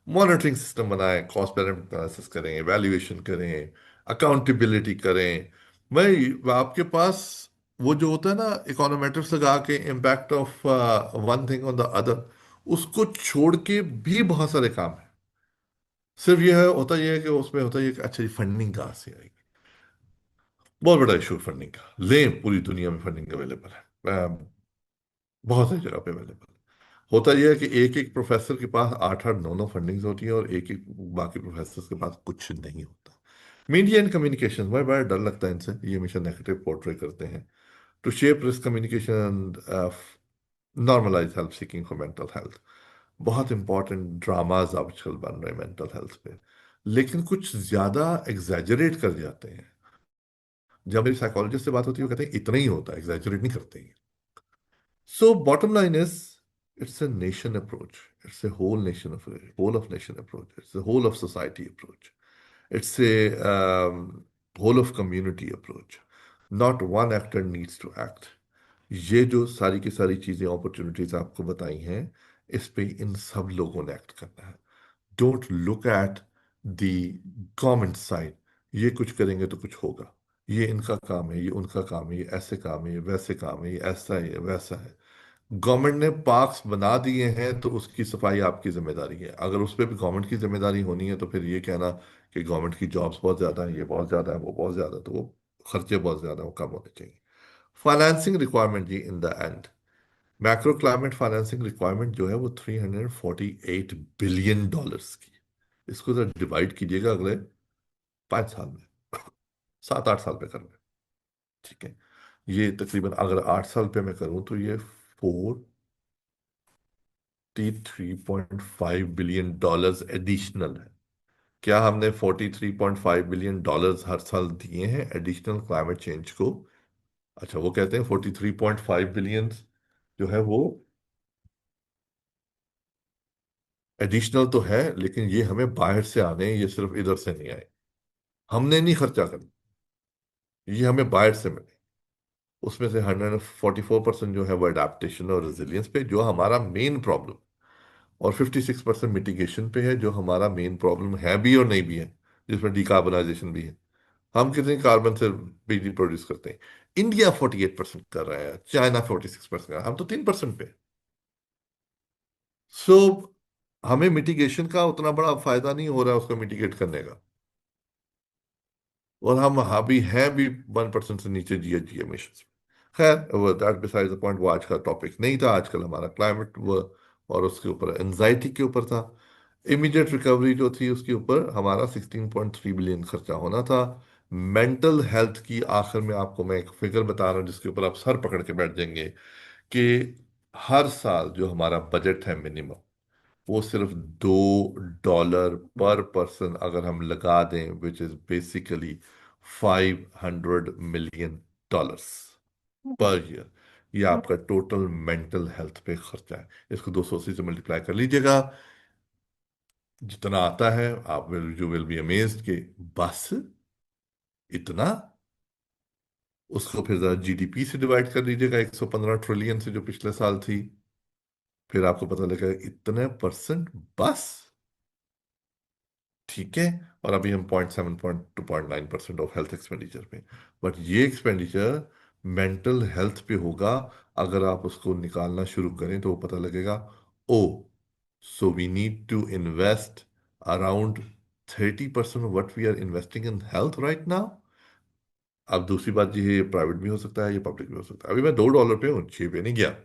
monitoring system बनाएं, कॉस्ट बेनिफिट एनालिसिस करें, वैल्यूएशन करें, अकाउंटेबिलिटी करें। भाई आपके पास वो जो होता है ना इकोनोमेट्रिक्स लगा के impact of one thing on the other, उसको छोड़ के भी बहुत सारे काम है। सिर्फ यह है कि उसमें होता है कि अच्छा जी फंडिंग कहाँ से आएगी। बहुत बड़ा इशू फंडिंग का, लें पूरी दुनिया में फंडिंग अवेलेबल है, बहुत सारी जगह पे अवेलेबल। होता यह है कि एक एक प्रोफेसर के पास आठ आठ नौ नौ फंडिंग्स होती हैं और एक एक बाकी प्रोफेसर के पास कुछ नहीं होता। मीडिया एंड कम्युनिकेशन, मुझे बड़ा डर लगता है इनसे, ये हमेशा नेगेटिव पोर्ट्रे करते हैं। To shape risk communication, normalize help seeking for mental health, बहुत इंपॉर्टेंट ड्रामाज आजकल बन रहे हैं मेंटल हेल्थ पे, लेकिन कुछ ज्यादा एग्जैजरेट कर जाते हैं। जब मेरी साइकोलॉजिस्ट से बात होती है वो कहते हैं इतना ही होता है, एग्जैजरेट नहीं करते हैं। So bottom line is, it's a nation approach. It's a whole of nation approach. It's a whole of society approach. It's a whole of community approach. Not one actor needs to act. ये जो सारी की सारी चीजें opportunities आपको बताई हैं, इस पे इन सब लोगों ने एक्ट करना है। Don't look at the government side, ये कुछ करेंगे तो कुछ होगा, ये इनका काम है, ये उनका काम है, ये ऐसे काम है, ये वैसे काम है, ये ऐसा है, ये वैसा है। गवर्नमेंट ने पार्क्स बना दिए हैं तो उसकी सफाई आपकी जिम्मेदारी है। अगर उस पर भी गवर्नमेंट की जिम्मेदारी होनी है तो फिर ये कहना कि गवर्नमेंट की जॉब्स बहुत ज़्यादा है, ये बहुत ज़्यादा है, वो बहुत ज़्यादा है, तो वो खर्चे बहुत ज़्यादा वो कम होने चाहिए। फाइनेंसिंग रिक्वायरमेंट जी, in the end macro climate financing requirement जो है वो $348 बिलियन की। इसको जरा डिवाइड कीजिएगा अगले 5 साल में, 7-8 साल पे कर में, ठीक है। ये तकरीबन अगर 8 साल पे मैं करूं तो ये 43.5 बिलियन डॉलर्स एडिशनल है। क्या हमने $43.5 बिलियन हर साल दिए हैं एडिशनल क्लाइमेट चेंज को? अच्छा, वो कहते हैं 43.5 बिलियन जो है वो एडिशनल तो है, लेकिन ये हमें बाहर से आने हैं, ये सिर्फ इधर से नहीं आए। हमने नहीं खर्चा करना, ये हमें बाहर से मिले। उसमें से 144% जो है वो अडेप्टेशन और रेजिलियंस पे, जो हमारा मेन प्रॉब्लम, और 56% मिटिगेशन पे है, जो हमारा मेन प्रॉब्लम है भी और नहीं भी है, जिसमें डिकार्बनाइजेशन भी है। हम कितने कार्बन से बिजली प्रोड्यूस करते हैं? इंडिया 48% कर रहा है, चाइना 46% कर रहा है, हम तो 3% पे। सो हमें मिटिगेशन का उतना बड़ा फायदा नहीं हो रहा है उसको मिटिगेट करने का। और हम अभी हैं भी 1% से नीचे जीएचजी एमिशन। खैर वो दैट बिसाइड द पॉइंट, वो आज का टॉपिक नहीं था। आजकल हमारा क्लाइमेट वो और उसके ऊपर एनजाइटी के ऊपर था। इमीडिएट रिकवरी जो थी उसके ऊपर हमारा 16.3 बिलियन खर्चा होना था। मेंटल हेल्थ की आखिर में आपको मैं एक फिगर बता रहा हूँ जिसके ऊपर आप सर पकड़ के बैठ जाएंगे, कि हर साल जो हमारा बजट है मिनिमम, वो सिर्फ $2 पर पर्सन अगर हम लगा दें, which is basically $500 million per year. ये आपका टोटल मेंटल हेल्थ पे खर्चा है। इसको 280 से मल्टीप्लाई कर लीजिएगा, जितना आता है आप विल बी अमेज्ड कि बस इतना। उसको फिर जरा जीडीपी से डिवाइड कर लीजिएगा, 115 ट्रिलियन से जो पिछले साल थी, फिर आपको पता लगेगा इतने परसेंट बस। ठीक है। और अभी हम 0.7 to 0.9% ऑफ हेल्थ एक्सपेंडिचर पे। बट ये एक्सपेंडिचर मेंटल हेल्थ पे होगा। अगर आप उसको निकालना शुरू करें तो वो पता लगेगा, oh, so we need to invest around 30% of what we are investing in health right now. अब दूसरी बात ये प्राइवेट भी हो सकता है, ये पब्लिक भी हो सकता है। अभी मैं $2 पे हूँ, 6 पे नहीं गया।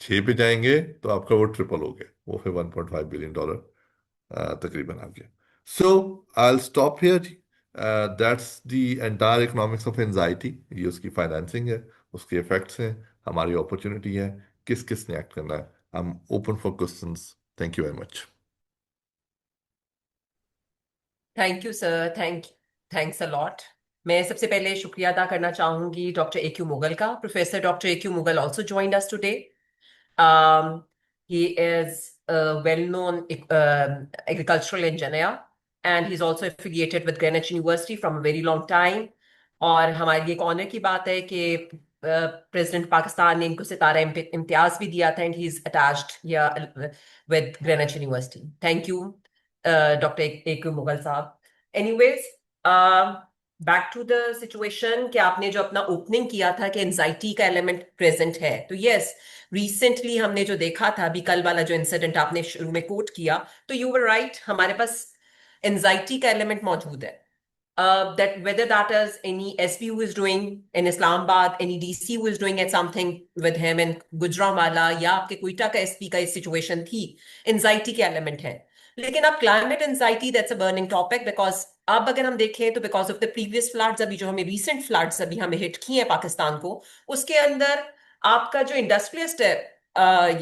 6 पे जाएंगे तो आपका वो ट्रिपल हो गया, वो फिर $1.5 बिलियन तकरीबन आ गया। So I stop here. That's the entire economics of anxiety. ये उसकी फाइनेंसिंग है, उसके इफेक्ट्स हैं, हमारी अपॉर्चुनिटी है, किस किस ने एक्ट करना है। I am open for questions. Thank you very much. Thank you sir, thanks a lot. मैं सबसे पहले शुक्रिया अदा करना चाहूंगी डॉक्टर ए क्यू मुगल का। Professor doctor A Q Mughal also joined us today. He is a well-known agricultural engineer, and he's also affiliated with Greenwich University from a very long time. और हमारे लिए एक ऑनर की बात है कि प्रेसिडेंट पाकिस्तान ने इनको सितारा इम्तियाज भी दिया था, एंड ही इज अटैच्ड या with Greenwich university. Thank you doctor A Q Mughal साहब। Anyways, back to the situation कि आपने जो अपना ओपनिंग किया था कि एंजाइटी का एलिमेंट प्रेजेंट है, तो यस, रिसेंटली हमने जो देखा था, अभी कल वाला जो इंसिडेंट आपने शुरू में कोट किया, तो यू वर राइट, हमारे पास एंजाइटी का एलिमेंट मौजूद है। That whether that is any SP who is doing in Islamabad, any DC who is doing at something with him in Gujranwala, या आपके क्वेटा का SP का इस सिचुएशन थी, एंजाइटी के एलिमेंट है। लेकिन अब climate anxiety, that's a burning topic, because अब अगर हम देखें तो because of the previous floods, अभी जो हमें रिसेंट फ्लड्स अभी हमें हिट किए हैं पाकिस्तान को, उसके अंदर आपका जो इंडस्ट्रियलिस्ट है,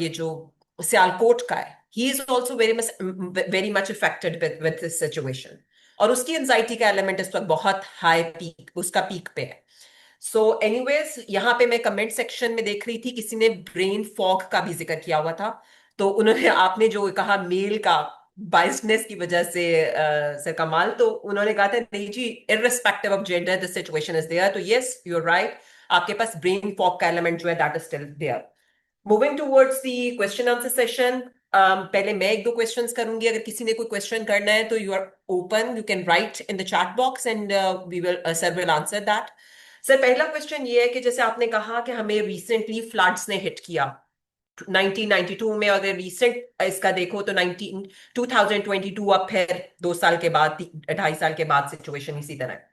ये जो सियालकोट का है, he is also very much affected with this situation. और उसकी एंजाइटी का एलिमेंट इस वक्त बहुत हाई पीक, उसका पीक पे है। सो एनीवेज, यहाँ पे मैं कमेंट सेक्शन में देख रही थी, किसी ने ब्रेन फॉग का भी जिक्र किया हुआ था। तो उन्होंने, आपने जो कहा मेल का बाइसनेस की वजह से सर कमाल, तो उन्होंने कहा था नहीं जी, irrespective of gender the situation is there. तो यस, यू आर राइट, आपके पास ब्रेन फॉग का एलिमेंट जो है that is still there. Moving towards the question answer session, पहले मैं एक दो क्वेश्चंस करूंगी। अगर किसी ने कोई क्वेश्चन करना है तो you are open, you can write in the chat box and we will sir will answer that. Sir, पहला क्वेश्चन ये है कि जैसे आपने कहा कि हमें रिसेंटली फ्लड्स ने हिट किया 1992 में, अगर रिसेंट इसका देखो तो 2022, अब फिर 2 साल के बाद, 2.5 साल के बाद सिचुएशन इसी तरह है।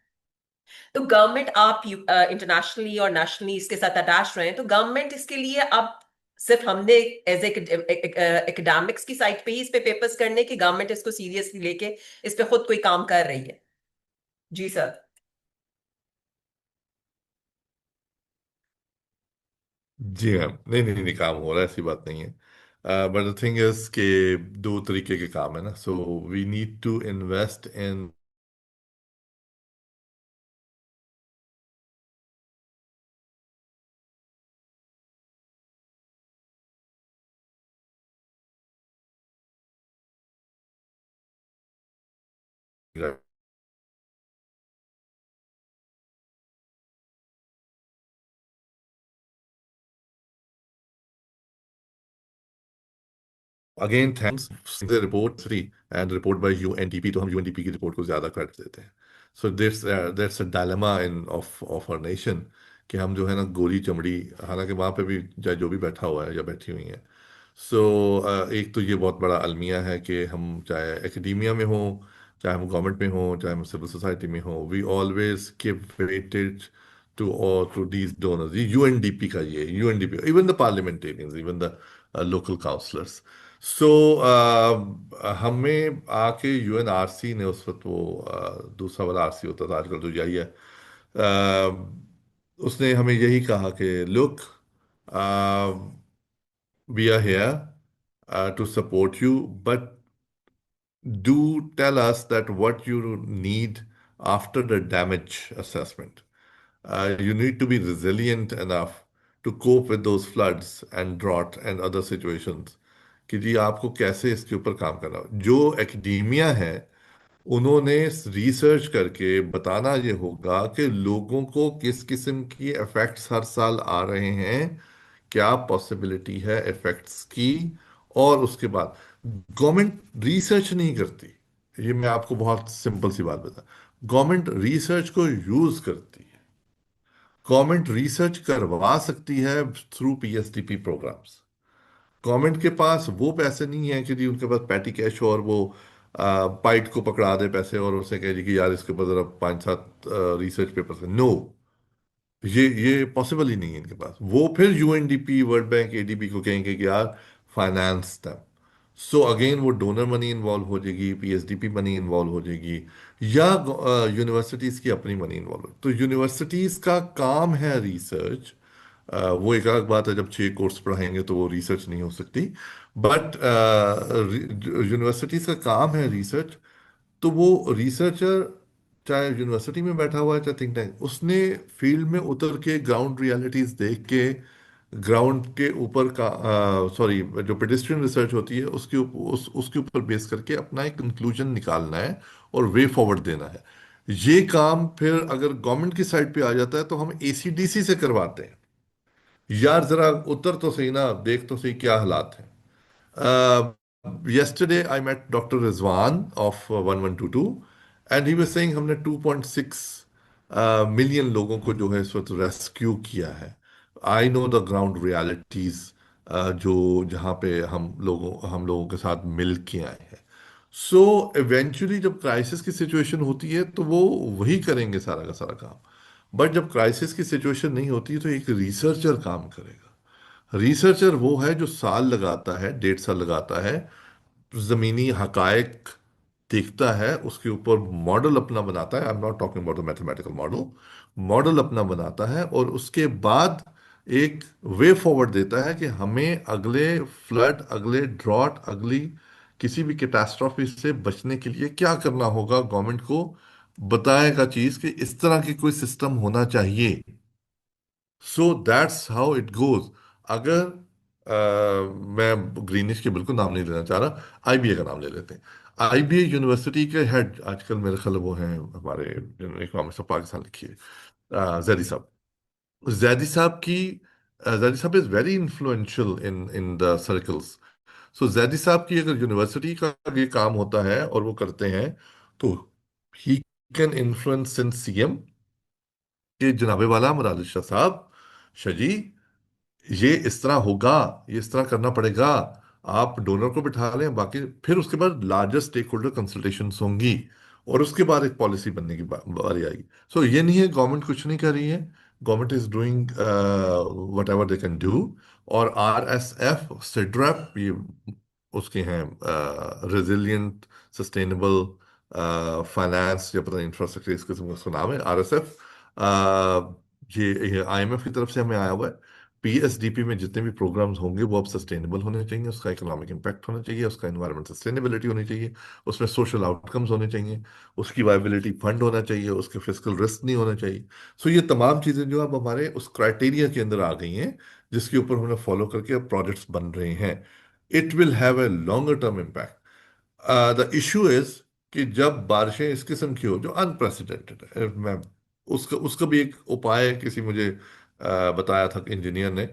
तो गवर्नमेंट, आप इंटरनेशनली और नेशनली इसके साथ अटैच रहे हैं, तो गवर्नमेंट इसके लिए अब सिर्फ हमने एज एकेडमिक्स की साइट पे ही इस पे पेपर्स करने की, गवर्नमेंट इसको सीरियसली लेके इस पे खुद कोई काम कर रही है? जी सर। जी मैम, नहीं नहीं नहीं, काम हो रहा है, ऐसी बात नहीं है। बट द थिंग इज के दो तरीके के काम है ना। So we need to invest in again thanks report three and report by UNDP, तो हम यूएनडीपी की रिपोर्ट को ज्यादा क्रेडिट देते हैं। So that's a dilemma in of our nation, कि हम जो है ना गोरी चमड़ी, हालांकि वहां पे भी चाहे जो भी बैठा हुआ है या बैठी हुई है। सो एक तो ये बहुत बड़ा अलमिया है कि हम चाहे एकेडमिया में हो, चाहे हम गवर्नमेंट में हो, चाहे हम सिविल सोसाइटी में हो, we always give weightage to these donors. ये यूएनडीपी का, ये UNDP, even the parliamentarians, even the local councillors. So हमें आके यूएनआरसी ने उस वक्त, वो दूसरा वाला आरसी होता था, आजकल तो यही है, उसने हमें यही कहा कि look, we are here to support you, but do tell us that what you need after the damage assessment. You need to be resilient enough to cope with those floods and drought and other situations, कि जी आपको कैसे इसके ऊपर काम करना हो। जो academia है, उन्होंने रिसर्च करके बताना ये होगा कि लोगों को किस किस्म की इफेक्ट्स हर साल आ रहे हैं, क्या पॉसिबिलिटी है इफेक्ट्स की। और उसके बाद गवर्नमेंट रिसर्च नहीं करती। ये मैं आपको बहुत सिंपल सी बात बता, गवर्नमेंट रिसर्च को यूज करती है। गवर्नमेंट रिसर्च करवा सकती है थ्रू पीएसडीपी प्रोग्राम्स। गवर्नमेंट के पास वो पैसे नहीं है कि जी उनके पास पैटी कैश हो और वो पाइट को पकड़ा दे पैसे और उसे कहे जी कि यार इसके ऊपर जरा पांच सात रिसर्च पेपर। नो, ये पॉसिबल ही नहीं है इनके पास। वो फिर यूएनडीपी, वर्ल्ड बैंक, एडीबी को कहेंगे कि यार फाइनेंस देम। सो अगेन वो डोनर मनी इन्वॉल्व हो जाएगी, पीएसडीपी मनी इन्वॉल्व हो जाएगी, या यूनिवर्सिटीज की अपनी मनी इन्वॉल्व हो। तो यूनिवर्सिटीज का काम है रिसर्च। वो एक अलग बात है, जब 6 कोर्स पढ़ाएंगे तो वो रिसर्च नहीं हो सकती, बट यूनिवर्सिटीज का काम है रिसर्च। तो वो रिसर्चर, चाहे यूनिवर्सिटी में बैठा हुआ है चाहे थिंक टैंक, उसने फील्ड में उतर के ग्राउंड रियलिटीज देख के, ग्राउंड के ऊपर का, सॉरी, जो पेडिस्ट्रियन रिसर्च होती है उसके उसके ऊपर बेस करके अपना एक कंक्लूजन निकालना है और वे फॉरवर्ड देना है। ये काम फिर अगर गवर्नमेंट की साइड पे आ जाता है तो हम एसीडीसी से करवाते हैं। यार जरा उतर तो सही ना, देख तो सही क्या हालात हैं। Uh, Yesterday, I met Dr. Rizwan of 1122, and he was saying हमने 2.6 मिलियन लोगों को जो है इस वक्त रेस्क्यू किया है। I know the ground realities, जो जहाँ पे हम लोगों के साथ मिल के आए हैं। सो इवेंचुअली जब क्राइसिस की सिचुएशन होती है तो वो वही करेंगे सारा का सारा काम। बट जब क्राइसिस की सिचुएशन नहीं होती तो एक रिसर्चर काम करेगा। रिसर्चर वो है जो साल लगाता है, 1.5 साल लगाता है, जमीनी हकायक देखता है, उसके ऊपर मॉडल अपना बनाता है। I am not talking about the mathematical model. Model अपना बनाता है और उसके बाद एक वे फॉरवर्ड देता है कि हमें अगले फ्लड, अगले ड्रॉट, अगली किसी भी कैटास्ट्रॉफी से बचने के लिए क्या करना होगा। गवर्नमेंट को बताएगा चीज कि इस तरह की कोई सिस्टम होना चाहिए। So that's how it goes. अगर मैं ग्रीनिश के बिल्कुल नाम नहीं लेना चाह रहा, आईबीए का नाम ले लेते हैं। आईबीए यूनिवर्सिटी के हेड आजकल मेरे ख्याल वो हैं हमारे इकोनॉमिक्स ऑफ पाकिस्तान लिखिए, जैदी साहब। जैदी साहब is very influential in the circles. So Zaidi साहब की अगर यूनिवर्सिटी का ये काम होता है और वो करते हैं, तो he can influence in CM कि जनाबे वाला मुराद शाह साहब, शाह जी, ये इस तरह होगा, ये इस तरह करना पड़ेगा। आप डोनर को बिठा लें, बाकी फिर उसके बाद लार्जर स्टेक होल्डर कंसल्टेशन होंगी और उसके बाद एक पॉलिसी बनने की बारी आएगी। सो ये नहीं है गवर्नमेंट कुछ नहीं कर रही है, government is doing what ever they can do. और आरएसएफ, सिड्रैप, ये उसके हैं रेजिलियंट सस्टेनेबल फाइनेंस या पता नहीं इंफ्रास्ट्रक्चर, इस किस्म का उसका नाम है आरएसएफ। ये आईएमएफ की तरफ से हमें आया हुआ है। पीएसडीपी में जितने भी प्रोग्राम्स होंगे वो अब सस्टेनेबल होने चाहिए, उसका इकोनॉमिक इम्पैक्ट होना चाहिए, उसका एनवायरमेंट सस्टेनेबिलिटी होनी चाहिए, उसमें सोशल आउटकम्स होने चाहिए, उसकी वायबिलिटी फंड होना चाहिए, उसके फिजिकल रिस्क नहीं होना चाहिए। सो ये तमाम चीज़ें जो अब हमारे उस क्राइटेरिया के अंदर आ गई हैं, जिसके ऊपर हमने फॉलो करके अब प्रोजेक्ट्स बन रहे हैं। It will have a longer term impact. The issue is कि जब बारिशें इस किस्म की हो जो अनप्रेसिडेंटेड है, मैं उसका उसका भी एक उपाय किसी मुझे बताया था इंजीनियर ने,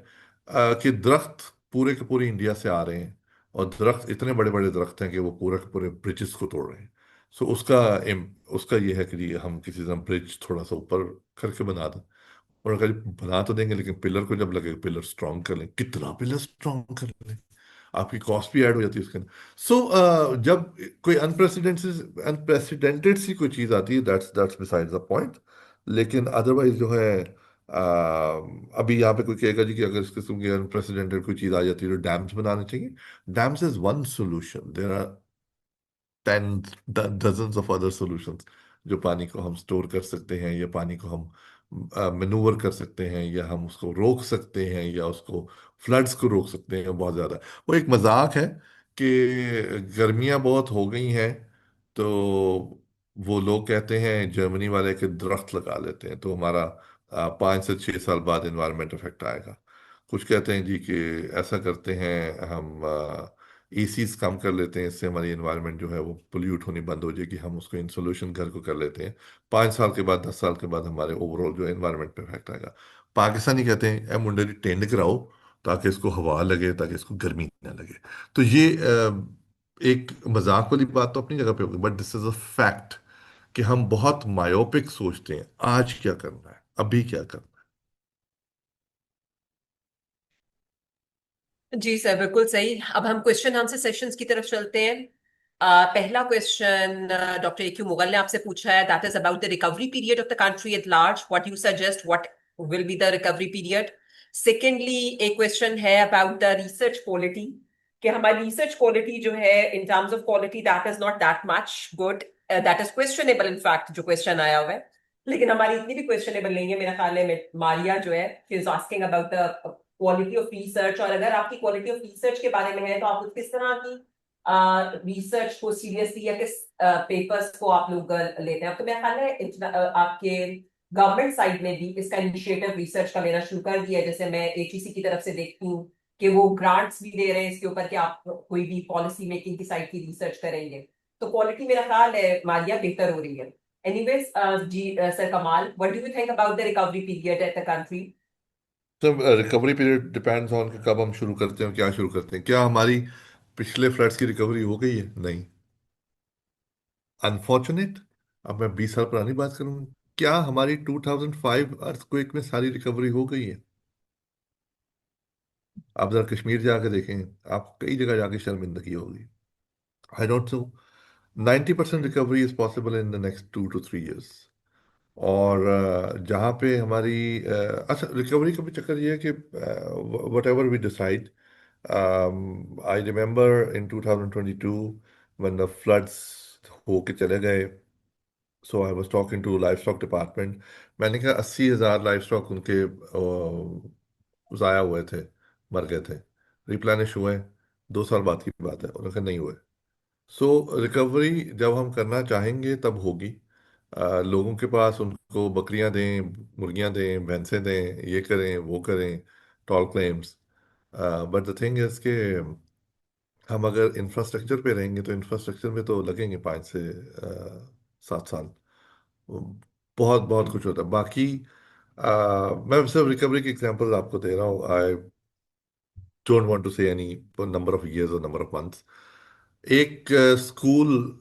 कि दरख्त पूरे के पूरे इंडिया से आ रहे हैं, और दरख्त इतने बड़े बड़े दरख्त हैं कि वो पूरे के पूरे ब्रिजेस को तोड़ रहे हैं। सो उसका ये है कि जी हम किसी तरह ब्रिज थोड़ा सा ऊपर करके बना दें। और अगर बना तो देंगे, लेकिन पिलर को जब लगेगा, पिलर स्ट्रांग कर लें, कितना पिलर स्ट्रांग कर लें, आपकी कॉस्ट भी ऐड हो जाती है उसके अंदर। सो जब कोई अनप्रेसिडेंटेड सी कोई चीज आती है, दैट्स बिसाइड्स द पॉइंट। लेकिन अदरवाइज जो है, अभी यहाँ पे कोई कहेगा जी कि अगर इस किस्म की अनप्रेसिडेंटेड कोई चीज आ जाती है तो डैम्स बनाने चाहिए। Dams is one solution, there are ten dozens of other solutions, जो पानी को हम स्टोर कर सकते हैं, या पानी को हम मैनूवर कर सकते हैं, या हम उसको रोक सकते हैं, या उसको फ्लड्स को रोक सकते हैं बहुत ज़्यादा। वो एक मजाक है कि गर्मियाँ बहुत हो गई हैं, तो वो लोग कहते हैं जर्मनी वाले के दरख्त लगा लेते हैं तो हमारा 5 से 6 साल बाद इन्वायरमेंट इफेक्ट आएगा। कुछ कहते हैं जी कि ऐसा करते हैं हम, एसीज कम कर लेते हैं, इससे हमारी एनवायरनमेंट जो है वो पोल्यूट होनी बंद हो जाएगी, हम उसको इंसोल्यूशन घर को कर लेते हैं, 5 साल के बाद 10 साल के बाद हमारे ओवरऑल जो एनवायरनमेंट पे इफेक्ट आएगा। पाकिस्तानी कहते हैं ए मुंडे दी टेंड कराओ, ताकि इसको हवा लगे, ताकि इसको गर्मी ना लगे। तो ये एक मजाक वाली बात तो अपनी जगह पे होगी, but this is a fact कि हम बहुत मायोपिक सोचते हैं, आज क्या करना है, अभी क्या करना जी सर, बिल्कुल सही। अब हम क्वेश्चन आंसर सेशंस की तरफ चलते हैं। पहला question doctor A Q Mughal ने आपसे पूछा है, that is about the recovery period of the country at large, what you suggest, what will be the recovery period. Secondly, एक क्वेश्चन है अबाउट द रिसर्च क्वालिटी, कि हमारी रिसर्च क्वालिटी जो है इन terms of quality that is not that much good, that is questionable in fact, जो question आया हुआ है। लेकिन हमारी इतनी भी क्वेश्चनेबल नहीं है मेरा ख्याल है। मारिया जो है, she is asking about the quality of research, और अगर आपकी क्वालिटी ऑफ रिसर्च के बारे में है तो आप किस तरह की रिसर्च को सीरियसली, या किस पेपर्स को आप लोग लेते हैं। अब तो मेरा ख्याल है आपके गवर्नमेंट साइड में भी इसका इनिशिएटिव रिसर्च का लेना शुरू कर दिया है। जैसे मैं एचईसी की तरफ से देखती हूँ कि वो ग्रांट्स भी दे रहे हैं इसके ऊपर कि आप कोई भी पॉलिसी मेकिंग की साइड की रिसर्च करेंगे, तो क्वालिटी मेरा ख्याल है मारिया बेहतर हो रही है। एनीवेज, जी सर कमाल, what do you think about the recovery period at the country. है। तो रिकवरी पीरियड डिपेंड्स ऑन कि कब हम शुरू करते हैं, क्या शुरू करते हैं। क्या हमारी पिछले फ्लड्स की रिकवरी हो गई है? नहीं, अनफॉर्चुनेट। अब मैं 20 साल पुरानी बात करूं, क्या हमारी 2005 अर्थक्वेक में सारी रिकवरी हो गई है? आप जरा कश्मीर जाके देखें, आप कई जगह जाके शर्मिंदगी होगी। आई don't no, 90% recovery is possible in the next 2 to 3 years। और जहाँ पे हमारी अच्छा, रिकवरी का भी चक्कर ये है कि whatever we decide, I remember in 2022 when the floods होके चले गए, so I was talking to livestock department. मैंने कहा 80,000 लाइफ स्टॉक उनके ज़ाया हुए थे, मर गए थे, रिप्लेनिश हुए? 2 साल बाद की बात है, उन्होंने कहा नहीं हुए। सो रिकवरी जब हम करना चाहेंगे तब होगी। लोगों के पास उनको बकरियां दें, मुर्गियां दें, भैंसें दें, ये करें वो करें, toll claims. But the thing is के हम अगर इंफ्रास्ट्रक्चर पे रहेंगे तो इंफ्रास्ट्रक्चर में तो लगेंगे 5 से 7 साल। बहुत बहुत कुछ होता है बाकी। मैं सिर्फ रिकवरी की एग्जांपल आपको दे रहा हूँ। आई डोंट वांट टू से एनी नंबर ऑफ इयर्स और नंबर ऑफ मंथ्स। एक स्कूल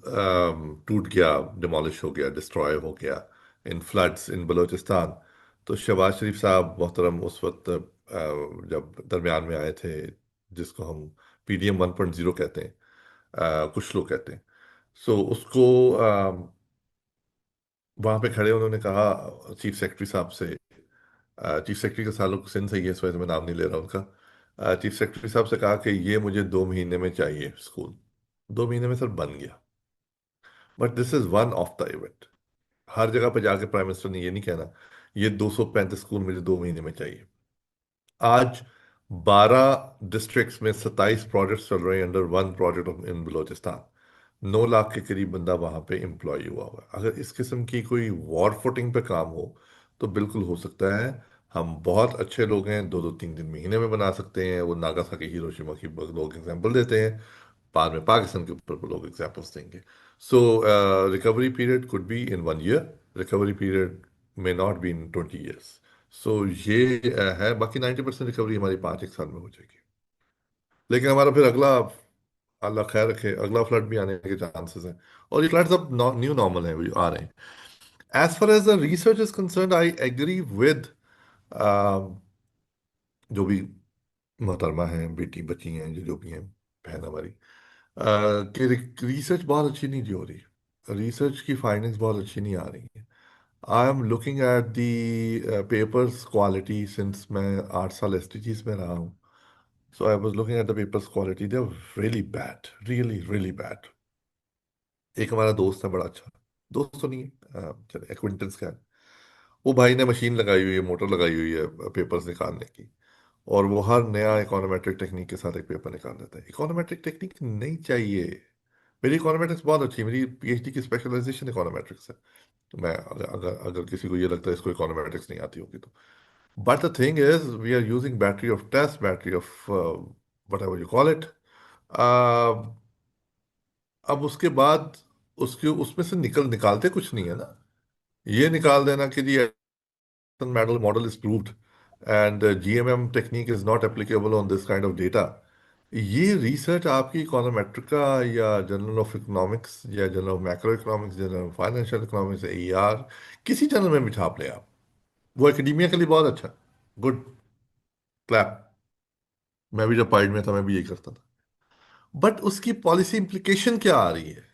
टूट गया, डिमोलिश हो गया, डिस्ट्रॉय हो गया इन फ्लड्स इन बलूचिस्तान। तो शहबाज शरीफ साहब मोहतरम उस वक्त जब दरमियान में आए थे, जिसको हम पीडीएम 1.0 कहते हैं, कुछ लोग कहते हैं। सो उसको वहाँ पे खड़े उन्होंने कहा चीफ सेक्रेटरी साहब से, चीफ सेक्रेटरी का ताल्लुक सिंध से ही है, इस वजह से मैं नाम नहीं ले रहा उनका। चीफ सेक्रेटरी साहब से कहा कि ये मुझे 2 महीने में चाहिए स्कूल। 2 महीने में सर बन गया। But this is one of the event. हर जगह पे जाके प्राइम मिनिस्टर ने ये नहीं कहना ये 235 स्कूल मुझे 2 महीने में चाहिए। आज 12 डिस्ट्रिक्ट्स में 27 प्रोजेक्ट्स चल रहे हैं under one project in Balochistan. 9 lakh के करीब बंदा वहां पे एम्प्लॉय हुआ हुआ है। अगर इस किस्म की कोई वॉर फुटिंग पे काम हो तो बिल्कुल हो सकता है। हम बहुत अच्छे लोग हैं, 2 2 3 3 महीने में बना सकते हैं। वो नागासाकी हिरोशिमा की लोग एग्जांपल देते हैं, बाद में पाकिस्तान के ऊपर लोग एग्जांपल्स देंगे। So recovery period could be in 1 year. Recovery period may not be in 20 years. So ये है, बाकी 90% रिकवरी हमारी 5 1 साल में हो जाएगी। लेकिन हमारा फिर अगला, अल्लाह खैर रखे, अगला फ्लड भी आने के चांसेस हैं। और ये फ्लड्स अब न्यू नॉर्मल है, वो आ रहे हैं। As far as the research is concern, I agree with जो भी मोहतरमा हैं, बेटी बच्ची हैं, जो जो भी हैं, बहन हमारी, कि रिसर्च बहुत अच्छी नहीं हो रही। रिसर्च की फाइंडिंग्स बहुत अच्छी नहीं आ रही हैं। I am looking at the papers quality, since मैं 8 साल एसटीजीज में रहा हूँ। So I was looking at the papers quality, they are really bad, really really bad. एक हमारा दोस्त है, बड़ा अच्छा दोस्त तो नहीं है, चले एक्विंटेंस का है। वो भाई ने मशीन लगाई हुई है, मोटर लगाई हुई है पेपर्स निकालने की, और वो हर नया इकोनोमेट्रिक टेक्निक के साथ एक पेपर निकाल देता है। इकोनोमेट्रिक टेक्निक नहीं चाहिए। मेरी इकोनोमेट्रिक्स बहुत अच्छी है, मेरी पीएचडी की स्पेशलाइजेशन इकोनोमेट्रिक्स है। तो मैं अगर अगर अगर किसी को ये लगता है इसको इकोनोमेट्रिक्स नहीं आती होगी तो, but the thing is we are using battery of test, battery of whatever you call it. अब उसके बाद उसके उसमें से निकालते कुछ नहीं है ना। ये निकाल देना कि जी model is proved and GMM technique is not applicable on this kind of data। ये रिसर्च आपकी इकोनोमेट्रिका या जर्नल ऑफ इकोनॉमिक्स या journal of macro economics, journal of financial economics, AER, किसी जर्नल में भी छाप ले आप। वो एकेडमिया के लिए बहुत अच्छा, गुड, क्लैप। मैं भी जब पाइड में था मैं भी यही करता था। बट उसकी पॉलिसी इंप्लीकेशन क्या आ रही है,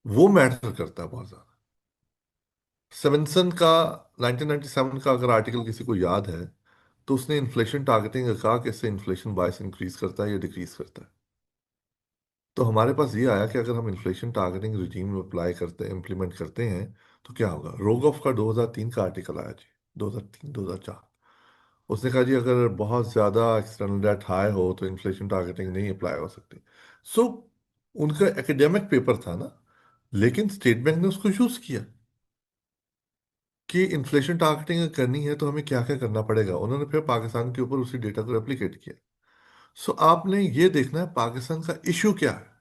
वो मैटर करता है बहुत ज्यादा। सेवेंसन का 1997 का अगर आर्टिकल किसी को याद है, तो उसने इन्फ्लेशन टारगेटिंग का कहा कि इससे इन्फ्लेशन बायस इंक्रीज करता है या डिक्रीज करता है। तो हमारे पास ये आया कि अगर हम इन्फ्लेशन टारगेटिंग रिजीम अप्लाई करते इम्प्लीमेंट करते हैं तो क्या होगा। रोगोफ का 2003 का आर्टिकल आया जी, 2003 2004। उसने कहा जी अगर बहुत ज़्यादा एक्सटर्नल डेट हाई हो तो इन्फ्लेशन टारगेटिंग नहीं अप्लाई हो सकती। सो उनका एकेडमिक पेपर था ना, लेकिन स्टेट बैंक ने उसको यूज़ किया कि इन्फ्लेशन टारगेटिंग करनी है तो हमें क्या क्या करना पड़ेगा। उन्होंने फिर पाकिस्तान के ऊपर उसी डेटा को रेप्लिकेट किया। सो आपने ये देखना है पाकिस्तान का इशू क्या है।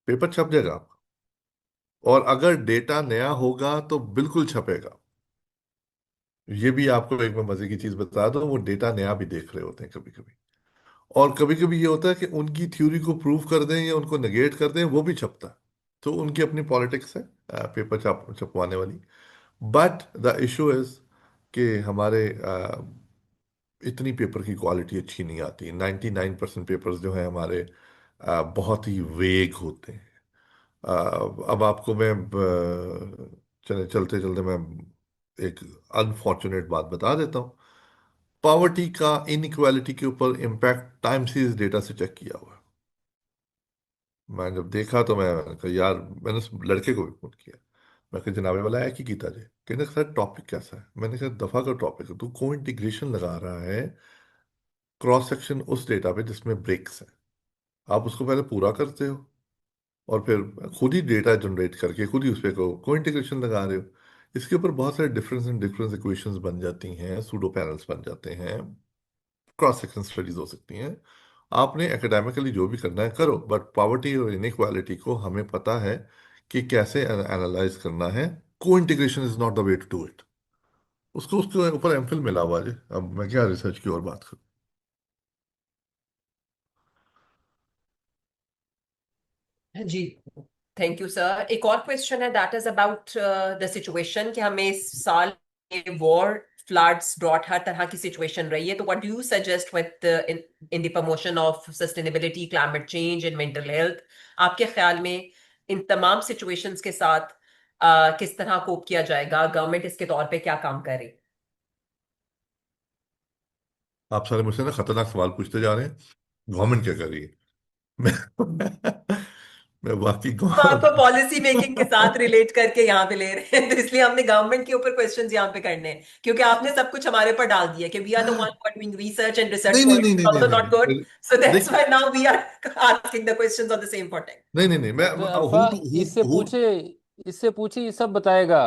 पेपर छप जाएगा आपका, और अगर डेटा नया होगा तो बिल्कुल छपेगा। ये भी आपको एक मैं मजे की चीज बता दूं, वो डेटा नया भी देख रहे होते हैं कभी कभी। और कभी कभी ये होता है कि उनकी थ्योरी को प्रूव कर दें या उनको नेगेट कर दें, वो भी छपता है। तो उनकी अपनी पॉलिटिक्स है पेपर छपवाने वाली। बट द इशू इज कि हमारे इतनी पेपर की क्वालिटी अच्छी नहीं आती। 99% पेपर्स जो हैं हमारे बहुत ही वेग होते हैं। अब आपको मैं चले चलते चलते मैं एक अनफॉर्चुनेट बात बता देता हूँ। पॉवर्टी का इनइक्वालिटी के ऊपर इम्पैक्ट टाइम सीरीज डेटा से चेक किया हुआ है। मैं जब देखा तो मैं कहा यार, मैंने उस लड़के को भी फोन किया। मैं कहा जनाबे वाला है कि गीता जी, कहने सर टॉपिक कैसा है। मैंने कहा दफा का टॉपिक है, तू को इंटीग्रेशन लगा रहा है क्रॉस सेक्शन उस डेटा पे जिसमें ब्रेक्स है। आप उसको पहले पूरा करते हो और फिर खुद ही डेटा जनरेट करके खुद ही उस पर को इंटीग्रेशन लगा रहे हो। इसके ऊपर बहुत सारे डिफरेंस एंड डिफरेंस इक्वेशंस बन जाती हैं, सूडो पैनल्स बन जाते हैं, क्रॉस सेक्शन स्टडीज हो सकती हैं। आपने एकेडमिकली जो भी करना है करो, बट पॉवर्टी और इनइक्वालिटी को हमें पता है कि कैसे एनालाइज करना है। को integration is not the way to do it. उसको उसके ऊपर एमफिल मिला हुआ है। अब मैं क्या रिसर्च की और बात करूं। जी, थैंक यू सर। एक और क्वेश्चन है, that is about the situation कि हमें इस साल वॉर, फ्लड्स, ड्रॉट, हर तरह की सिचुएशन रही है। तो what do you suggest with in in the promotion of sustainability, climate change and mental health? आपके ख्याल में इन तमाम सिचुएशंस के साथ किस तरह कोप किया जाएगा? गवर्नमेंट इसके तौर पे क्या काम करे? आप सारे मुझसे ना खतरनाक सवाल पूछते जा रहे हैं। गवर्नमेंट क्या कर रही है? मैं मैं वाकई हम आपको पॉलिसी मेकिंग के साथ रिलेट करके यहाँ पे ले रहे हैं, तो इसलिए हमने गवर्नमेंट के ऊपर क्वेश्चंस यहाँ पे करने हैं, क्योंकि आपने सब कुछ हमारे पर डाल दिया कि we are the one who are doing research and research नहीं नहीं नहीं क्वालिटी नहीं इज नहीं आल्सो नहीं नॉट गुड। नहीं। सो दैट्स देखिए, why now we are asking the questions on the same footing. नहीं नहीं नहीं, मैं डॉक्टर अरफा, हूं टू इससे हूं। पूछे इससे पूछे ये सब बताएगा।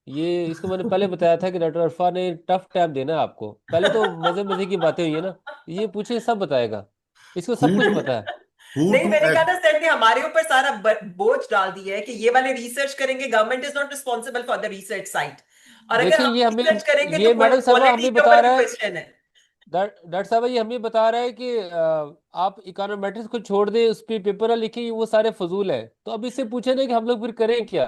ये इसको मैंने पहले बताया था कि डॉक्टर अरफा ने टफ टाइम देना है आपको। पहले तो मजे मजे की बातें हुई है ना, ये पूछे सब बताएगा, इसको हु सब कुछ टू पता है। हु नहीं, टू मैंने कहा एक्ट। ना सर ने हमारे ऊपर सारा बोझ डाल दिया है कि ये वाले रिसर्च करेंगे, government is not responsible for the research site, और अगर देखिए हम ये हमें, रिसर्च करेंगे तो ये मैडम साहबा क्वालिटी हमें के बता ऊपर भी रहा है, क्वेश्चन है। डॉक्टर साहब ये हमें बता रहा है कि आप इकोनॉमेट्रिक्स को छोड़ दें, उस पे पेपर लिखी वो सारे फजूल है, तो अब इससे पूछे ना कि हम लोग फिर करें क्या?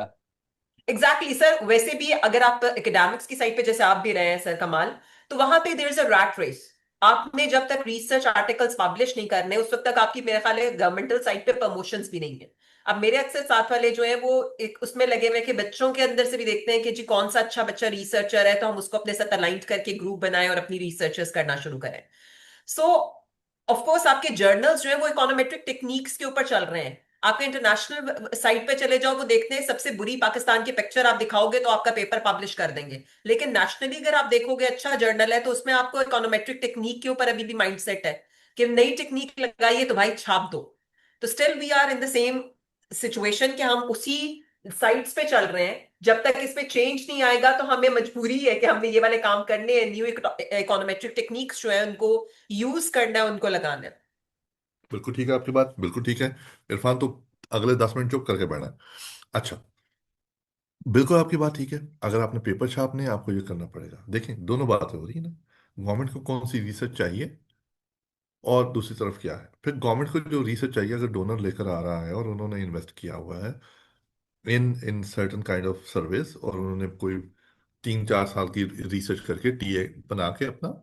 एग्जैक्टली सर, वैसे भी अगर आप एकेडमिक्स की साइड पे जैसे आप भी रहे हैं सर कमाल, तो वहां पे there is a rat race. आपने जब तक रिसर्च आर्टिकल्स पब्लिश नहीं करने उस वक्त तक आपकी मेरे ख्याल है गवर्नमेंटल साइट पे प्रमोशंस भी नहीं है। अब मेरे अक्सर साथ वाले जो है वो एक उसमें लगे हुए हैं कि बच्चों के अंदर से भी देखते हैं कि जी कौन सा अच्छा बच्चा रिसर्चर है, तो हम उसको अपने साथ अलाइन करके ग्रुप बनाएं और अपनी रिसर्चर्स करना शुरू करें। सो ऑफ कोर्स आपके जर्नल्स जो है वो इकोनोमेट्रिक टेक्निक्स के ऊपर चल रहे हैं। आपके इंटरनेशनल साइट पे चले जाओ, वो देखते हैं सबसे बुरी पाकिस्तान की पिक्चर आप दिखाओगे तो आपका पेपर पब्लिश कर देंगे। लेकिन नेशनली अगर आप देखोगे अच्छा जर्नल है तो उसमें आपको इकोनोमेट्रिक टेक्निक के ऊपर अभी भी माइंडसेट है कि नई टेक्निक लगाइए तो भाई छाप दो। तो still we are in the same situation कि हम उसी साइट्स पे चल रहे हैं। जब तक इस पे चेंज नहीं आएगा तो हमें मजबूरी है कि हमें ये वाले काम करने हैं, न्यू इकोनोमेट्रिक टेक्निक्स जो है उनको यूज करना है, उनको लगाना है। बिल्कुल ठीक है आपकी बात, बिल्कुल ठीक है। इरफान तो अगले 10 मिनट चुप करके बैठा है। अच्छा, बिल्कुल आपकी बात ठीक है। अगर आपने पेपर छापने हैं आपको ये करना पड़ेगा। देखें, दोनों बातें हो रही है ना। गवर्नमेंट को कौन सी रिसर्च चाहिए और दूसरी तरफ क्या है। फिर गवर्नमेंट को जो रिसर्च चाहिए, अगर डोनर लेकर आ रहा है और उन्होंने इन्वेस्ट किया हुआ है in in certain kind of service, और उन्होंने कोई 3-4 साल की रिसर्च करके टीए बना के अपना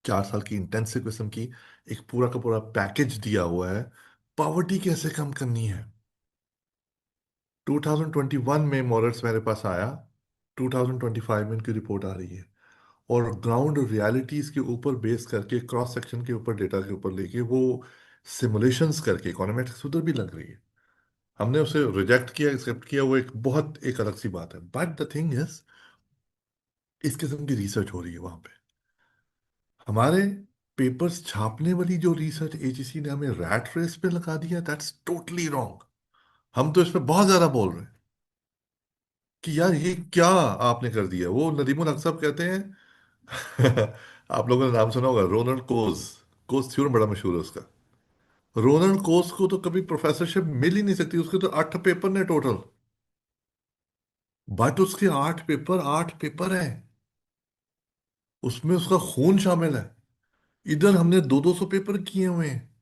4 साल की इंटेंसिव किस्म की एक पूरा का पूरा पैकेज दिया हुआ है। पॉवर्टी कैसे कम करनी है। 2021 में मॉरल्स मेरे पास आया, 2025 में इनकी रिपोर्ट आ रही है, और ग्राउंड रियलिटीज के ऊपर बेस करके, क्रॉस सेक्शन के ऊपर, डेटा के ऊपर लेके वो सिमुलेशंस करके इकोनॉमेट्रिक्स उधर भी लग रही है। हमने उसे रिजेक्ट किया, एक्सेप्ट किया, वो एक अलग सी बात है। बट द थिंग इज, इस किस्म की रिसर्च हो रही है वहां पे। हमारे पेपर्स छापने वाली जो रिसर्च एजेंसी ने हमें रैट रेस पे लगा दिया, दैट्स टोटली रॉन्ग। हम तो इस पे बहुत ज्यादा बोल रहे हैं कि यार ये क्या आपने कर दिया। वो नदीमुल हक साहब कहते हैं आप लोगों ने नाम सुना होगा, रोनाल्ड कोज। कोज थ्योरम बड़ा मशहूर है उसका। रोनाल्ड कोज को तो कभी प्रोफेसरशिप मिल ही नहीं सकती, उसके तो 8 पेपर ने टोटल। बट उसके 8 पेपर हैं, उसमें उसका खून शामिल है। इधर हमने 200-200 पेपर किए हुए हैं,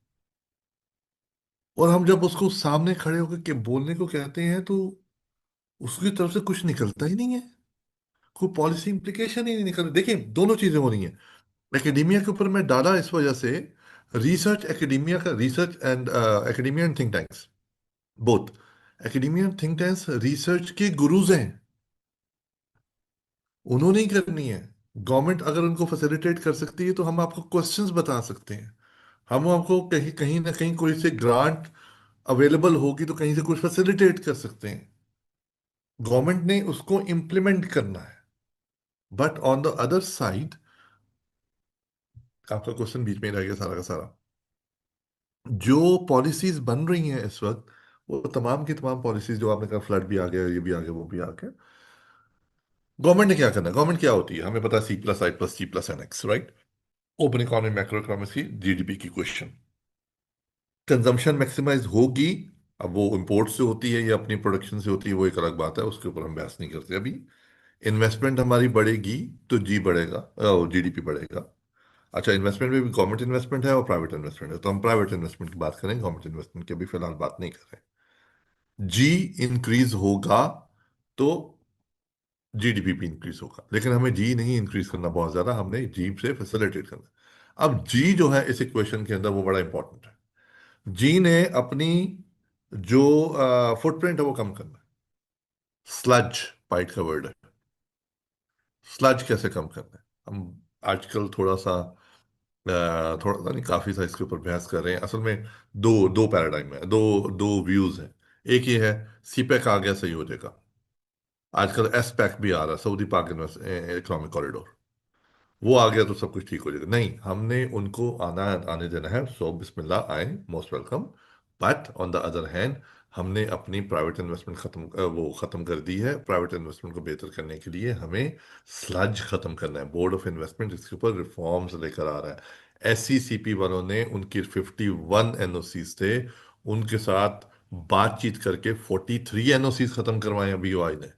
और हम जब उसको सामने खड़े होकर के बोलने को कहते हैं तो उसकी तरफ से कुछ निकलता ही नहीं है। कोई पॉलिसी इंप्लीकेशन ही नहीं निकल। देखिए, दोनों चीजें हो रही हैं। एकेडेमिया के ऊपर मैं डाला इस वजह से, रिसर्च एकेडेमिया का, research and academia and think tanks both. Academia and think tanks research के गुरुज हैं, उन्होंने ही करनी है। गवर्नमेंट अगर उनको फैसिलिटेट कर सकती है तो हम आपको क्वेश्चंस बता सकते हैं। हम आपको कहीं कहीं ना कहीं कोई से ग्रांट अवेलेबल होगी तो कहीं से कुछ फैसिलिटेट कर सकते हैं। गवर्नमेंट ने उसको इम्प्लीमेंट करना है। But on the other side, आपका क्वेश्चन बीच में ही रह गया सारा का सारा। जो पॉलिसीज बन रही हैं इस वक्त, वो तमाम की तमाम पॉलिसीज, जो आपने कहा फ्लड भी आ गया, ये भी आ गया, वो भी आ गया। गवर्नमेंट ने क्या करना है? गवर्नमेंट क्या होती है हमें पता है, C+I+C+NX, right. Open economy, macro economics की, जीडीपी की क्वेश्चन। कंजम्पशन मैक्सिमाइज होगी। अब वो इंपोर्ट से होती है या अपनी प्रोडक्शन से होती है, वो एक अलग बात है, उसके ऊपर हम बहस नहीं करते अभी। इन्वेस्टमेंट हमारी बढ़ेगी तो जी बढ़ेगा, जीडीपी बढ़ेगा। अच्छा, इन्वेस्टमेंट में भी गवर्नमेंट इन्वेस्टमेंट है और प्राइवेट इन्वेस्टमेंट है, तो हम प्राइवेट इन्वेस्टमेंट की बात करें, गवर्नमेंट इन्वेस्टमेंट की अभी फिलहाल बात नहीं कर रहे। जी इंक्रीज होगा तो जीडीपी भी इंक्रीज होगा, लेकिन हमें जी नहीं इंक्रीज करना बहुत ज्यादा, हमने जी से फैसिलिटेट करना। अब जी जो है इस इक्वेशन के अंदर वो बड़ा इंपॉर्टेंट है। जी ने अपनी जो फुटप्रिंट है वो कम करना है। स्लज पाइट का वर्ड है। स्लज कैसे कम करना है? हम आजकल थोड़ा सा नहीं, काफी सा इसके ऊपर बहस कर रहे हैं। असल में दो दो पैराडाइम है, दो दो व्यूज हैं। एक ये है, सीपैक आ गया, सही हो जाएगा। आजकल एस पैक भी आ रहा है, सऊदी पाक इकोनॉमिक कॉरिडोर। वो आ गया तो सब कुछ ठीक हो जाएगा। नहीं, हमने उनको आने देना है। सो बिस्मिल्लाह, आए, most welcome. But on the other hand, हमने अपनी प्राइवेट इन्वेस्टमेंट वो खत्म कर दी है। प्राइवेट इन्वेस्टमेंट को बेहतर करने के लिए हमें स्लज खत्म करना है। बोर्ड ऑफ इन्वेस्टमेंट इसके ऊपर रिफॉर्म्स लेकर आ रहा है। SCCP वालों ने उनकी 51 एनओसीज थे, उनके साथ बातचीत करके 43 एनओसीज खत्म करवाए हैं BOI ने।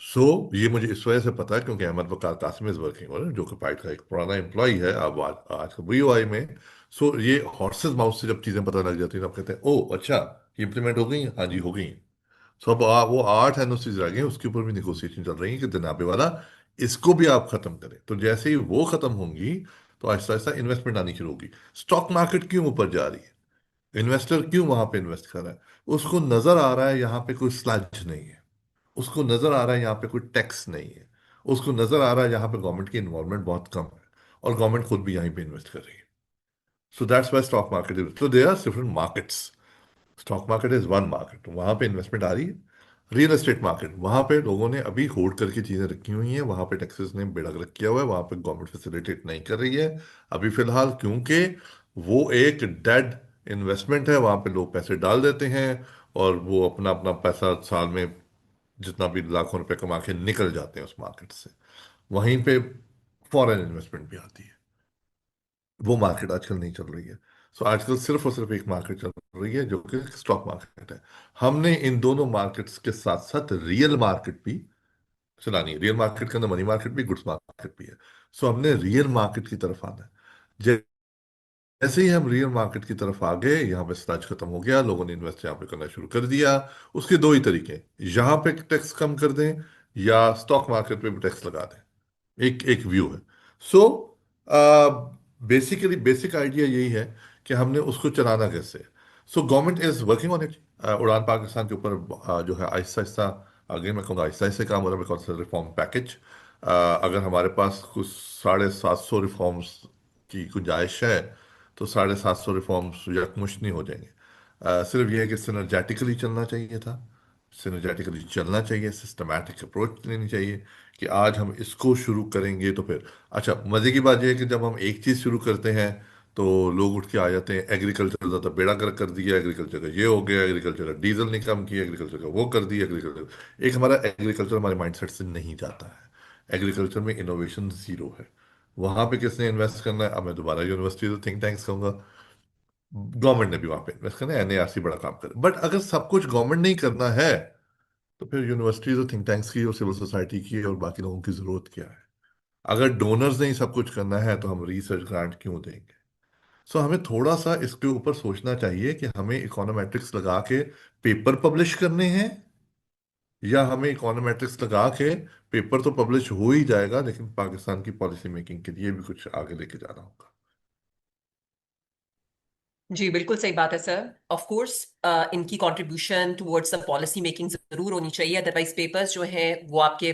सो ये मुझे इस वजह से पता है क्योंकि अहमद वकार कासिम इज वर्किंग और जो कि पाइट का एक पुराना एम्प्लॉय है अब आज का BOI में। सो ये हॉर्सेस माउथ से जब चीजें पता लग जाती हैं तो आप कहते हैं ओ अच्छा, ये इंप्लीमेंट हो गई हैं? हाँ जी हो गई हैं। सो अब वो 8 एनओसीज रह गए हैं, उसके ऊपर भी निगोसिएशन चल रही है कि जनाबे वाला इसको भी आप खत्म करें। तो जैसे ही वो खत्म होंगी तो आहिस्ता आहिस्ता इन्वेस्टमेंट आनी शुरू होगी। स्टॉक मार्केट क्यों ऊपर जा रही है? इन्वेस्टर क्यों वहां पे इन्वेस्ट कर रहा है? उसको नजर आ रहा है यहाँ पे कोई स्लज नहीं है, उसको नजर आ रहा है यहाँ पे कोई टैक्स नहीं है, उसको नजर आ रहा है यहाँ पे गवर्नमेंट की इन्वॉल्वमेंट बहुत कम है और गवर्नमेंट खुद भी यहीं पे इन्वेस्ट कर रही है। So that's why stock market is, so there are different markets. Stock market is one market, वहां पे इन्वेस्टमेंट आ रही है। रियल एस्टेट मार्केट, वहां पे लोगों ने अभी होल्ड करके चीजें रखी हुई हैं, वहां पे टैक्सेस ने बेड़ा गर्क किया हुआ है, वहां पे गवर्नमेंट फैसिलिटेट नहीं कर रही है अभी फिलहाल, क्योंकि वो एक डेड इन्वेस्टमेंट है। वहां पे लोग पैसे डाल देते हैं और वो अपना अपना पैसा साल में जितना भी लाखों रुपए कमा के निकल जाते हैं उस मार्केट से। वहीं पे फॉरेन इन्वेस्टमेंट भी आती है, वो मार्केट आजकल नहीं चल रही है। सो आजकल सिर्फ और सिर्फ एक मार्केट चल रही है जो कि स्टॉक मार्केट है। हमने इन दोनों मार्केट्स के साथ साथ रियल मार्केट भी चलानी है। रियल मार्केट के अंदर मनी मार्केट भी, गुड्स मार्केट भी है। सो हमने रियल मार्केट की तरफ आना है। जैसे ही हम रियल मार्केट की तरफ आ गए, यहाँ पे स्टार्च खत्म हो गया, लोगों ने इन्वेस्ट यहाँ पे करना शुरू कर दिया। उसके दो ही तरीके हैं, यहाँ पे टैक्स कम कर दें या स्टॉक मार्केट पे भी टैक्स लगा दें। एक एक व्यू है। सो बेसिकली बेसिक आइडिया यही है कि हमने उसको चलाना कैसे। So government is working on it. उड़ान पाकिस्तान के ऊपर जो है आहिस्ता आहिस्ता, आगे मैं कहूँगा आहिस्ता आहिस्ता काम हो रहा है बिकॉज रिफॉर्म पैकेज। अगर हमारे पास कुछ 750 रिफॉर्म्स की गुंजाइश है तो 750 रिफॉर्म्स यकमुश्त नहीं हो जाएंगे। सिर्फ यह है कि सिनर्जेटिकली चलना चाहिए था, सिनर्जेटिकली चलना चाहिए, सिस्टमैटिक अप्रोच लेनी चाहिए कि आज हम इसको शुरू करेंगे तो फिर। अच्छा, मजे की बात यह है कि जब हम एक चीज शुरू करते हैं तो लोग उठ के आ जाते हैं, एग्रीकल्चर ज्यादा बेड़ा गर्क कर दिया, एग्रीकल्चर का ये हो गया, एग्रीकल्चर का डीजल नहीं कम किया, एग्रीकल्चर का वो कर दिया, एग्रीकल्चर एक हमारा एग्रीकल्चर हमारे माइंडसेट से नहीं जाता है। एग्रीकल्चर में इनोवेशन जीरो है। वहां पे किसने इन्वेस्ट करना है? अब मैं दोबारा यूनिवर्सिटी थिंक टैंक्स कहूंगा। गवर्नमेंट ने भी वहां पे इन्वेस्ट करना है, NARC बड़ा काम करे। बट अगर सब कुछ गवर्नमेंट नहीं करना है तो फिर यूनिवर्सिटीज और थिंक टैंक्स की और सिविल सोसाइटी की और बाकी लोगों की जरूरत क्या है? अगर डोनर्स ने ही सब कुछ करना है तो हम रिसर्च ग्रांट क्यों देंगे? सो हमें थोड़ा सा इसके ऊपर सोचना चाहिए कि हमें इकोनोमेट्रिक्स लगा के पेपर पब्लिश करने हैं या हमें इकोनोमेट्रिक्स लगा के पेपर तो पब्लिश हो ही जाएगा लेकिन पाकिस्तान की पॉलिसी मेकिंग के लिए भी कुछ आगे लेके जाना होगा। जी बिल्कुल सही बात है सर। ऑफ कोर्स इनकी contribution towards the policy making जरूर होनी चाहिए, अदरवाइज पेपर्स जो हैं वो आपके,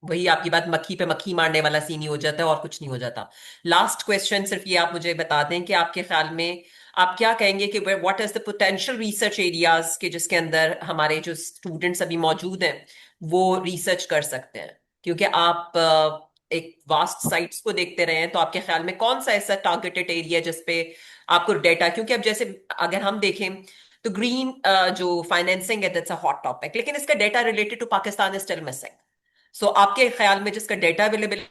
वही आपकी बात, मक्खी पे मक्खी मारने वाला सीन ही हो जाता है और कुछ नहीं हो जाता। लास्ट क्वेश्चन सिर्फ ये आप मुझे बता दें कि आपके ख्याल में आप क्या कहेंगे कि what is the potential research areas के जिसके अंदर हमारे जो स्टूडेंट्स अभी मौजूद हैं वो रिसर्च कर सकते हैं? क्योंकि आप एक वास्ट साइट्स को देखते रहे हैं, तो आपके ख्याल में कौन सा ऐसा टारगेटेड एरिया जिसपे आपको डेटा, क्योंकि अब जैसे अगर हम देखें तो ग्रीन जो फाइनेंसिंग है दैट्स अ हॉट टॉपिक, लेकिन इसका data related to Pakistan is still missing. So आपके ख्याल में जिसका डेटा अवेलेबल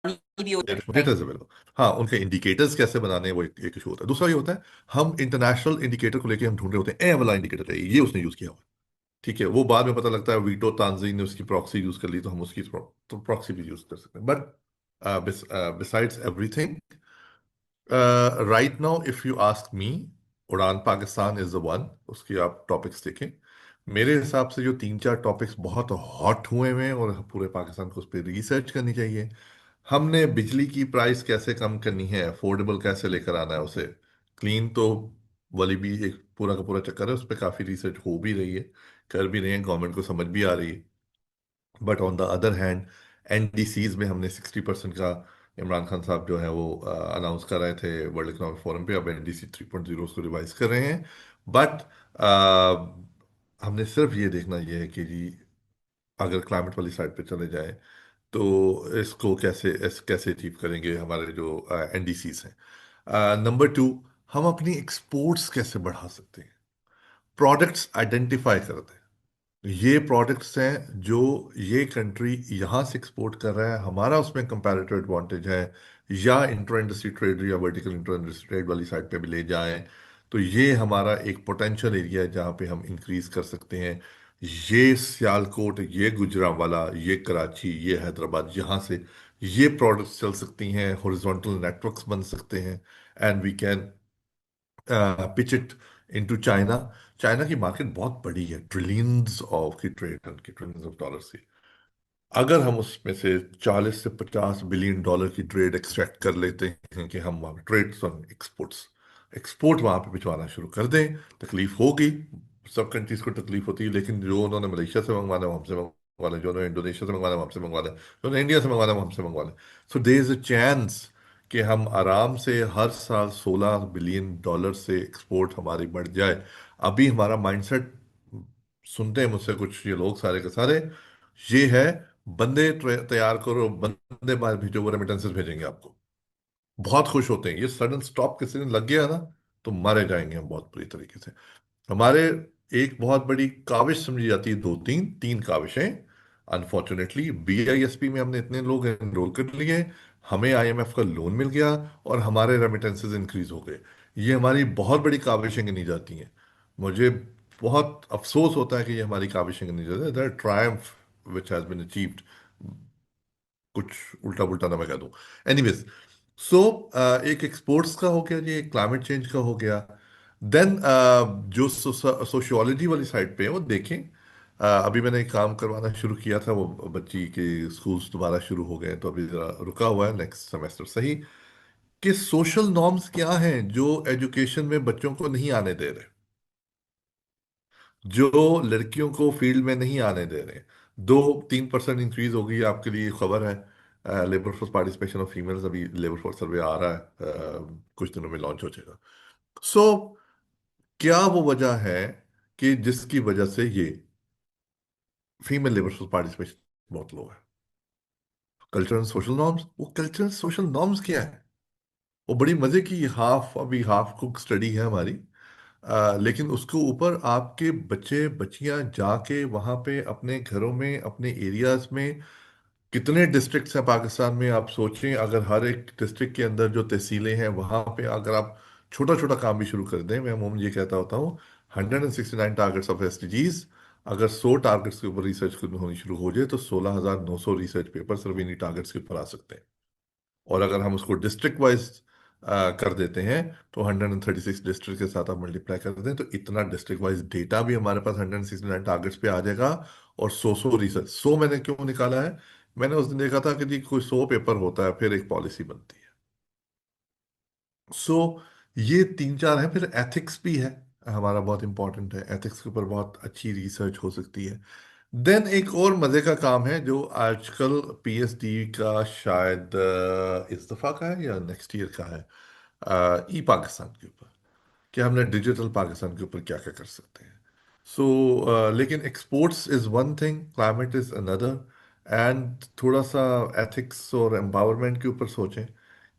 जो भी हो जाए। डेटा अवेलेबल, हाँ, उनके इंडिकेटर्स कैसे बनाने हैं वो एक इशू होता है। दूसरा ये होता है हम इंटरनेशनल इंडिकेटर को लेके हम ढूंढ रहे होते हैं, ए वाला इंडिकेटर चाहिए, ये उसने यूज किया हुआ है। ठीक है, वो बाद में पता लगता है वीटो तांजीन ने उसकी प्रॉक्सी यूज कर ली तो हम उसकी तो प्रॉक्सी भी यूज कर सकते हैं। But besides everything, right now if you ask me, उड़ान पाकिस्तान इज द वन। उसकी आप टॉपिक्स देखें, मेरे हिसाब से जो 3-4 टॉपिक्स बहुत हॉट हुए हुए हैं और पूरे पाकिस्तान को उस पर रिसर्च करनी चाहिए। हमने बिजली की प्राइस कैसे कम करनी है, अफोर्डेबल कैसे लेकर आना है उसे, क्लीन तो वाली भी एक पूरा का पूरा चक्कर है, उस पर काफ़ी रिसर्च हो भी रही है, कर भी रहे हैं, गवर्नमेंट को समझ भी आ रही है। But on the other hand NDCs में हमने 60% का, इमरान खान साहब जो है वो अनाउंस कर रहे थे वर्ल्ड इकोनॉमिक फोरम पे, अब NDC 3.0 उसको रिवाइज कर रहे हैं। बट हमने सिर्फ ये देखना ये है कि जी अगर क्लाइमेट वाली साइड पे चले जाएं तो इसको कैसे अचीव करेंगे हमारे जो एनडीसीज हैं। नंबर टू, हम अपनी एक्सपोर्ट्स कैसे बढ़ा सकते हैं, प्रोडक्ट्स आइडेंटिफाई करते हैं, ये प्रोडक्ट्स हैं जो ये कंट्री यहाँ से एक्सपोर्ट कर रहा है, हमारा उसमें कंपैरेटिव एडवांटेज है, या इंटर इंडस्ट्री ट्रेड या वर्टिकल इंटर इंडस्ट्री ट्रेड वाली साइड पे भी ले जाएं, तो ये हमारा एक पोटेंशियल एरिया है जहाँ पे हम इंक्रीज कर सकते हैं। ये सियालकोट, ये गुजरांवाला, ये कराची, ये हैदराबाद, यहाँ से ये प्रोडक्ट्स चल सकती हैं, हॉरिजॉन्टल नेटवर्क्स बन सकते हैं, and we can pitch it into China. China की मार्केट बहुत बड़ी है, ट्रिलियंस ऑफ की ट्रेड की, ट्रिलियंस ऑफ डॉलर्स की। अगर हम उसमें से 40 से 50 बिलियन डॉलर की ट्रेड एक्सट्रैक्ट कर लेते हैं कि हम वहाँ ट्रेड एक्सपोर्ट्स एक्सपोर्ट वहाँ पे भिजवाना शुरू कर दें, तकलीफ होगी, सब कंट्रीज को तकलीफ होती है, लेकिन जो उन्होंने मलेशिया से मंगवाना है वो हमसे मंगवा लें, जो उन्होंने इंडोनेशिया से मंगवाना है वो हमसे मंगवा लें, जो उन्होंने इंडिया से मंगवाना है वो हमसे मंगवा लें। So there is a chance कि हम आराम से हर साल 16 बिलियन डॉलर से एक्सपोर्ट हमारी बढ़ जाए। अभी हमारा माइंडसेट, सुनते हैं मुझसे कुछ ये लोग सारे के सारे, ये है बंदे तैयार करो, बंदे बाहर भेजो, वो रेमिटेंसेस भेजेंगे आपको। बहुत खुश होते हैं, ये सडन स्टॉप किसी दिन लग गया ना तो मारे जाएंगे हम बहुत बुरी तरीके से। हमारे एक बहुत बड़ी काविश समझी जाती है, दो तीन तीन काविशें। अनफॉर्चुनेटली बीआईएसपी में हमने इतने लोग एनरोल कर लिए, हमें आईएमएफ का लोन मिल गया और हमारे रेमिटेंसेस इंक्रीज हो गए। ये हमारी बहुत बड़ी काविशें गिनी जाती हैं। मुझे बहुत अफसोस होता है कि ये हमारी काविशें गिनी जाती है, triumph which has been achieved, कुछ उल्टा पुल्टा ना मैं कह दूं। एनीवेज, सो एक एक्सपोर्ट्स का हो गया, ये क्लाइमेट चेंज का हो गया। देन जो सोशियोलॉजी वाली साइड पे है वो देखें। अभी मैंने एक काम करवाना शुरू किया था, वो बच्ची के स्कूल्स दोबारा शुरू हो गए, तो अभी जरा रुका हुआ है, नेक्स्ट सेमेस्टर सही, कि सोशल नॉर्म्स क्या हैं जो एजुकेशन में बच्चों को नहीं आने दे रहे, जो लड़कियों को फील्ड में नहीं आने दे रहे। 2-3% इंक्रीज हो गई, आपके लिए खबर है। Labour force participation of females, अभी लेबर फोर्स सर्वे आ रहा है, कुछ दिनों में लॉन्च हो जाएगा। सो क्या वो वजह है कि जिसकी वजह से ये फीमेल लेबर फोर्स पार्टिसिपेशन बहुत लो है? Cultural social norms. वो कल्चरल सोशल नॉर्म्स क्या है? वो बड़ी मजे की हाफ, अभी हाफ कुक स्टडी है हमारी। लेकिन उसके ऊपर आपके बच्चे बच्चियां जाके वहां पे अपने घरों में, अपने एरियाज में, कितने डिस्ट्रिक्ट्स हैं पाकिस्तान में, आप सोचें, अगर हर एक डिस्ट्रिक्ट के अंदर जो तहसीलें हैं वहां पे अगर आप छोटा छोटा काम भी शुरू कर दें, मैं अमूमन ये कहता होता हूँ 169 टारगेट्स ऑफ एसडीजीज, अगर 100 टारगेट्स के ऊपर रिसर्च होनी शुरू हो जाए तो 16,900 रिसर्च पेपर सिर्फ इन्हीं टारगेट्स के ऊपर आ सकते हैं। और अगर हम उसको डिस्ट्रिक्ट वाइज कर देते हैं तो 136 डिस्ट्रिक्ट के साथ आप मल्टीप्लाई कर देते हैं तो इतना डिस्ट्रिक्ट वाइज डेटा भी हमारे पास 169 टारगेट्स पे आ जाएगा। और 100 रिसर्च, 100 मैंने क्यों निकाला है, मैंने उस दिन देखा था कि जी कोई 100 पेपर होता है फिर एक पॉलिसी बनती है। सो ये तीन चार है, फिर एथिक्स भी है हमारा, बहुत इंपॉर्टेंट है, एथिक्स के ऊपर बहुत अच्छी रिसर्च हो सकती है। देन एक और मजे का काम है जो आजकल पीएचडी का शायद इस दफा का है या नेक्स्ट ईयर का है, ई पाकिस्तान के ऊपर, कि हमने डिजिटल पाकिस्तान के ऊपर क्या क्या कर सकते हैं। सो लेकिन exports is one thing, climate is another, and थोड़ा सा एथिक्स और एम्पावरमेंट के ऊपर सोचें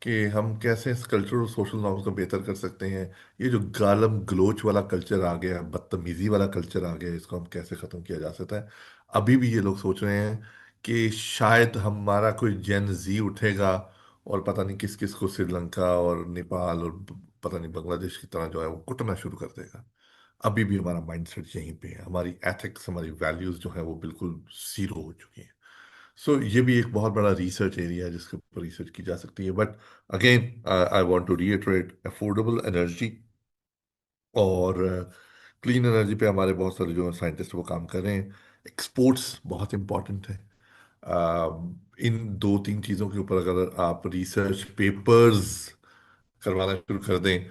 कि हम कैसे इस कल्चरल और सोशल नॉर्म्स को बेहतर कर सकते हैं। ये जो गालम गलोच वाला कल्चर आ गया, बदतमीजी वाला कल्चर आ गया, इसको हम कैसे ख़त्म किया जा सकता है। अभी भी ये लोग सोच रहे हैं कि शायद हमारा कोई जेन जी उठेगा और पता नहीं किस किस को श्रीलंका और नेपाल और पता नहीं बांग्लादेश की तरह जो है वो कुटना शुरू कर देगा। अभी भी हमारा माइंडसेट यहीं पे है, हमारी एथिक्स, हमारी वैल्यूज जो है वो बिल्कुल जीरो हो चुकी हैं। सो ये भी एक बहुत बड़ा रिसर्च एरिया है जिसके ऊपर रिसर्च की जा सकती है। But again I want to reiterate, affordable energy और क्लीन एनर्जी पे हमारे बहुत सारे जो साइंटिस्ट वो काम कर रहे हैं। एक्सपोर्ट्स बहुत इंपॉर्टेंट है। इन दो तीन चीज़ों के ऊपर अगर आप रिसर्च पेपर्स करवाना शुरू कर दें,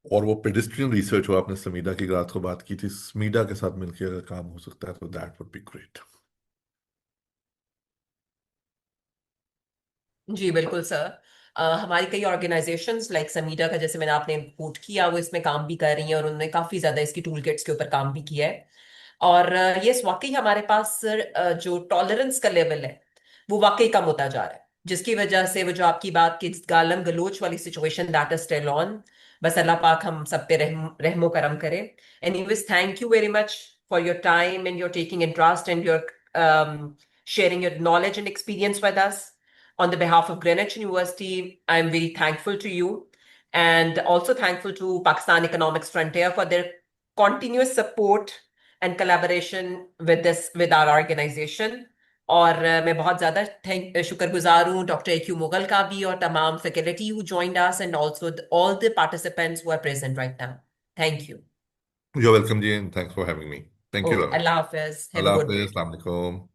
और वो पेडिस्ट्रियन रिसर्च हो, आपने समीडा की रात को बात की थी, समीडा के साथ मिलकर अगर काम हो सकता है तो दैट वुड बी ग्रेट। जी बिल्कुल सर। हमारी कई ऑर्गेनाइजेशंस लाइक समीडा का, जैसे मैंने आपने कोट किया, वो इसमें काम भी कर रही हैं और उन्होंने काफी ज्यादा इसकी टूल किट्स के ऊपर काम भी किया है। और ये वाकई हमारे पास जो टॉलरेंस का लेवल है वो वाकई कम होता जा रहा है, जिसकी वजह से वो जो आपकी बात की गालम गलोच वाली situation that is still on. बस अल्लाह पाक हम सब पे रहमो करम करे। Anyways, thank you very much for your time and your taking interest and your sharing your knowledge and experience with us. On the behalf of Greenwich University, I'm very thankful to you, and also thankful to Pakistan Economics Frontier for their continuous support and collaboration with our organization. और मैं बहुत ज़्यादा शुक्रगुजार हूँ doctor AQ Mughal का भी, और तमाम faculty who joined us, and also all the participants who are present right now. Thank you. You're welcome, Ji, and thanks for having me. Thank you, Okay, Laura. Allah Hafiz. Have a Allah good day. Hafiz. Assalamu alaikum.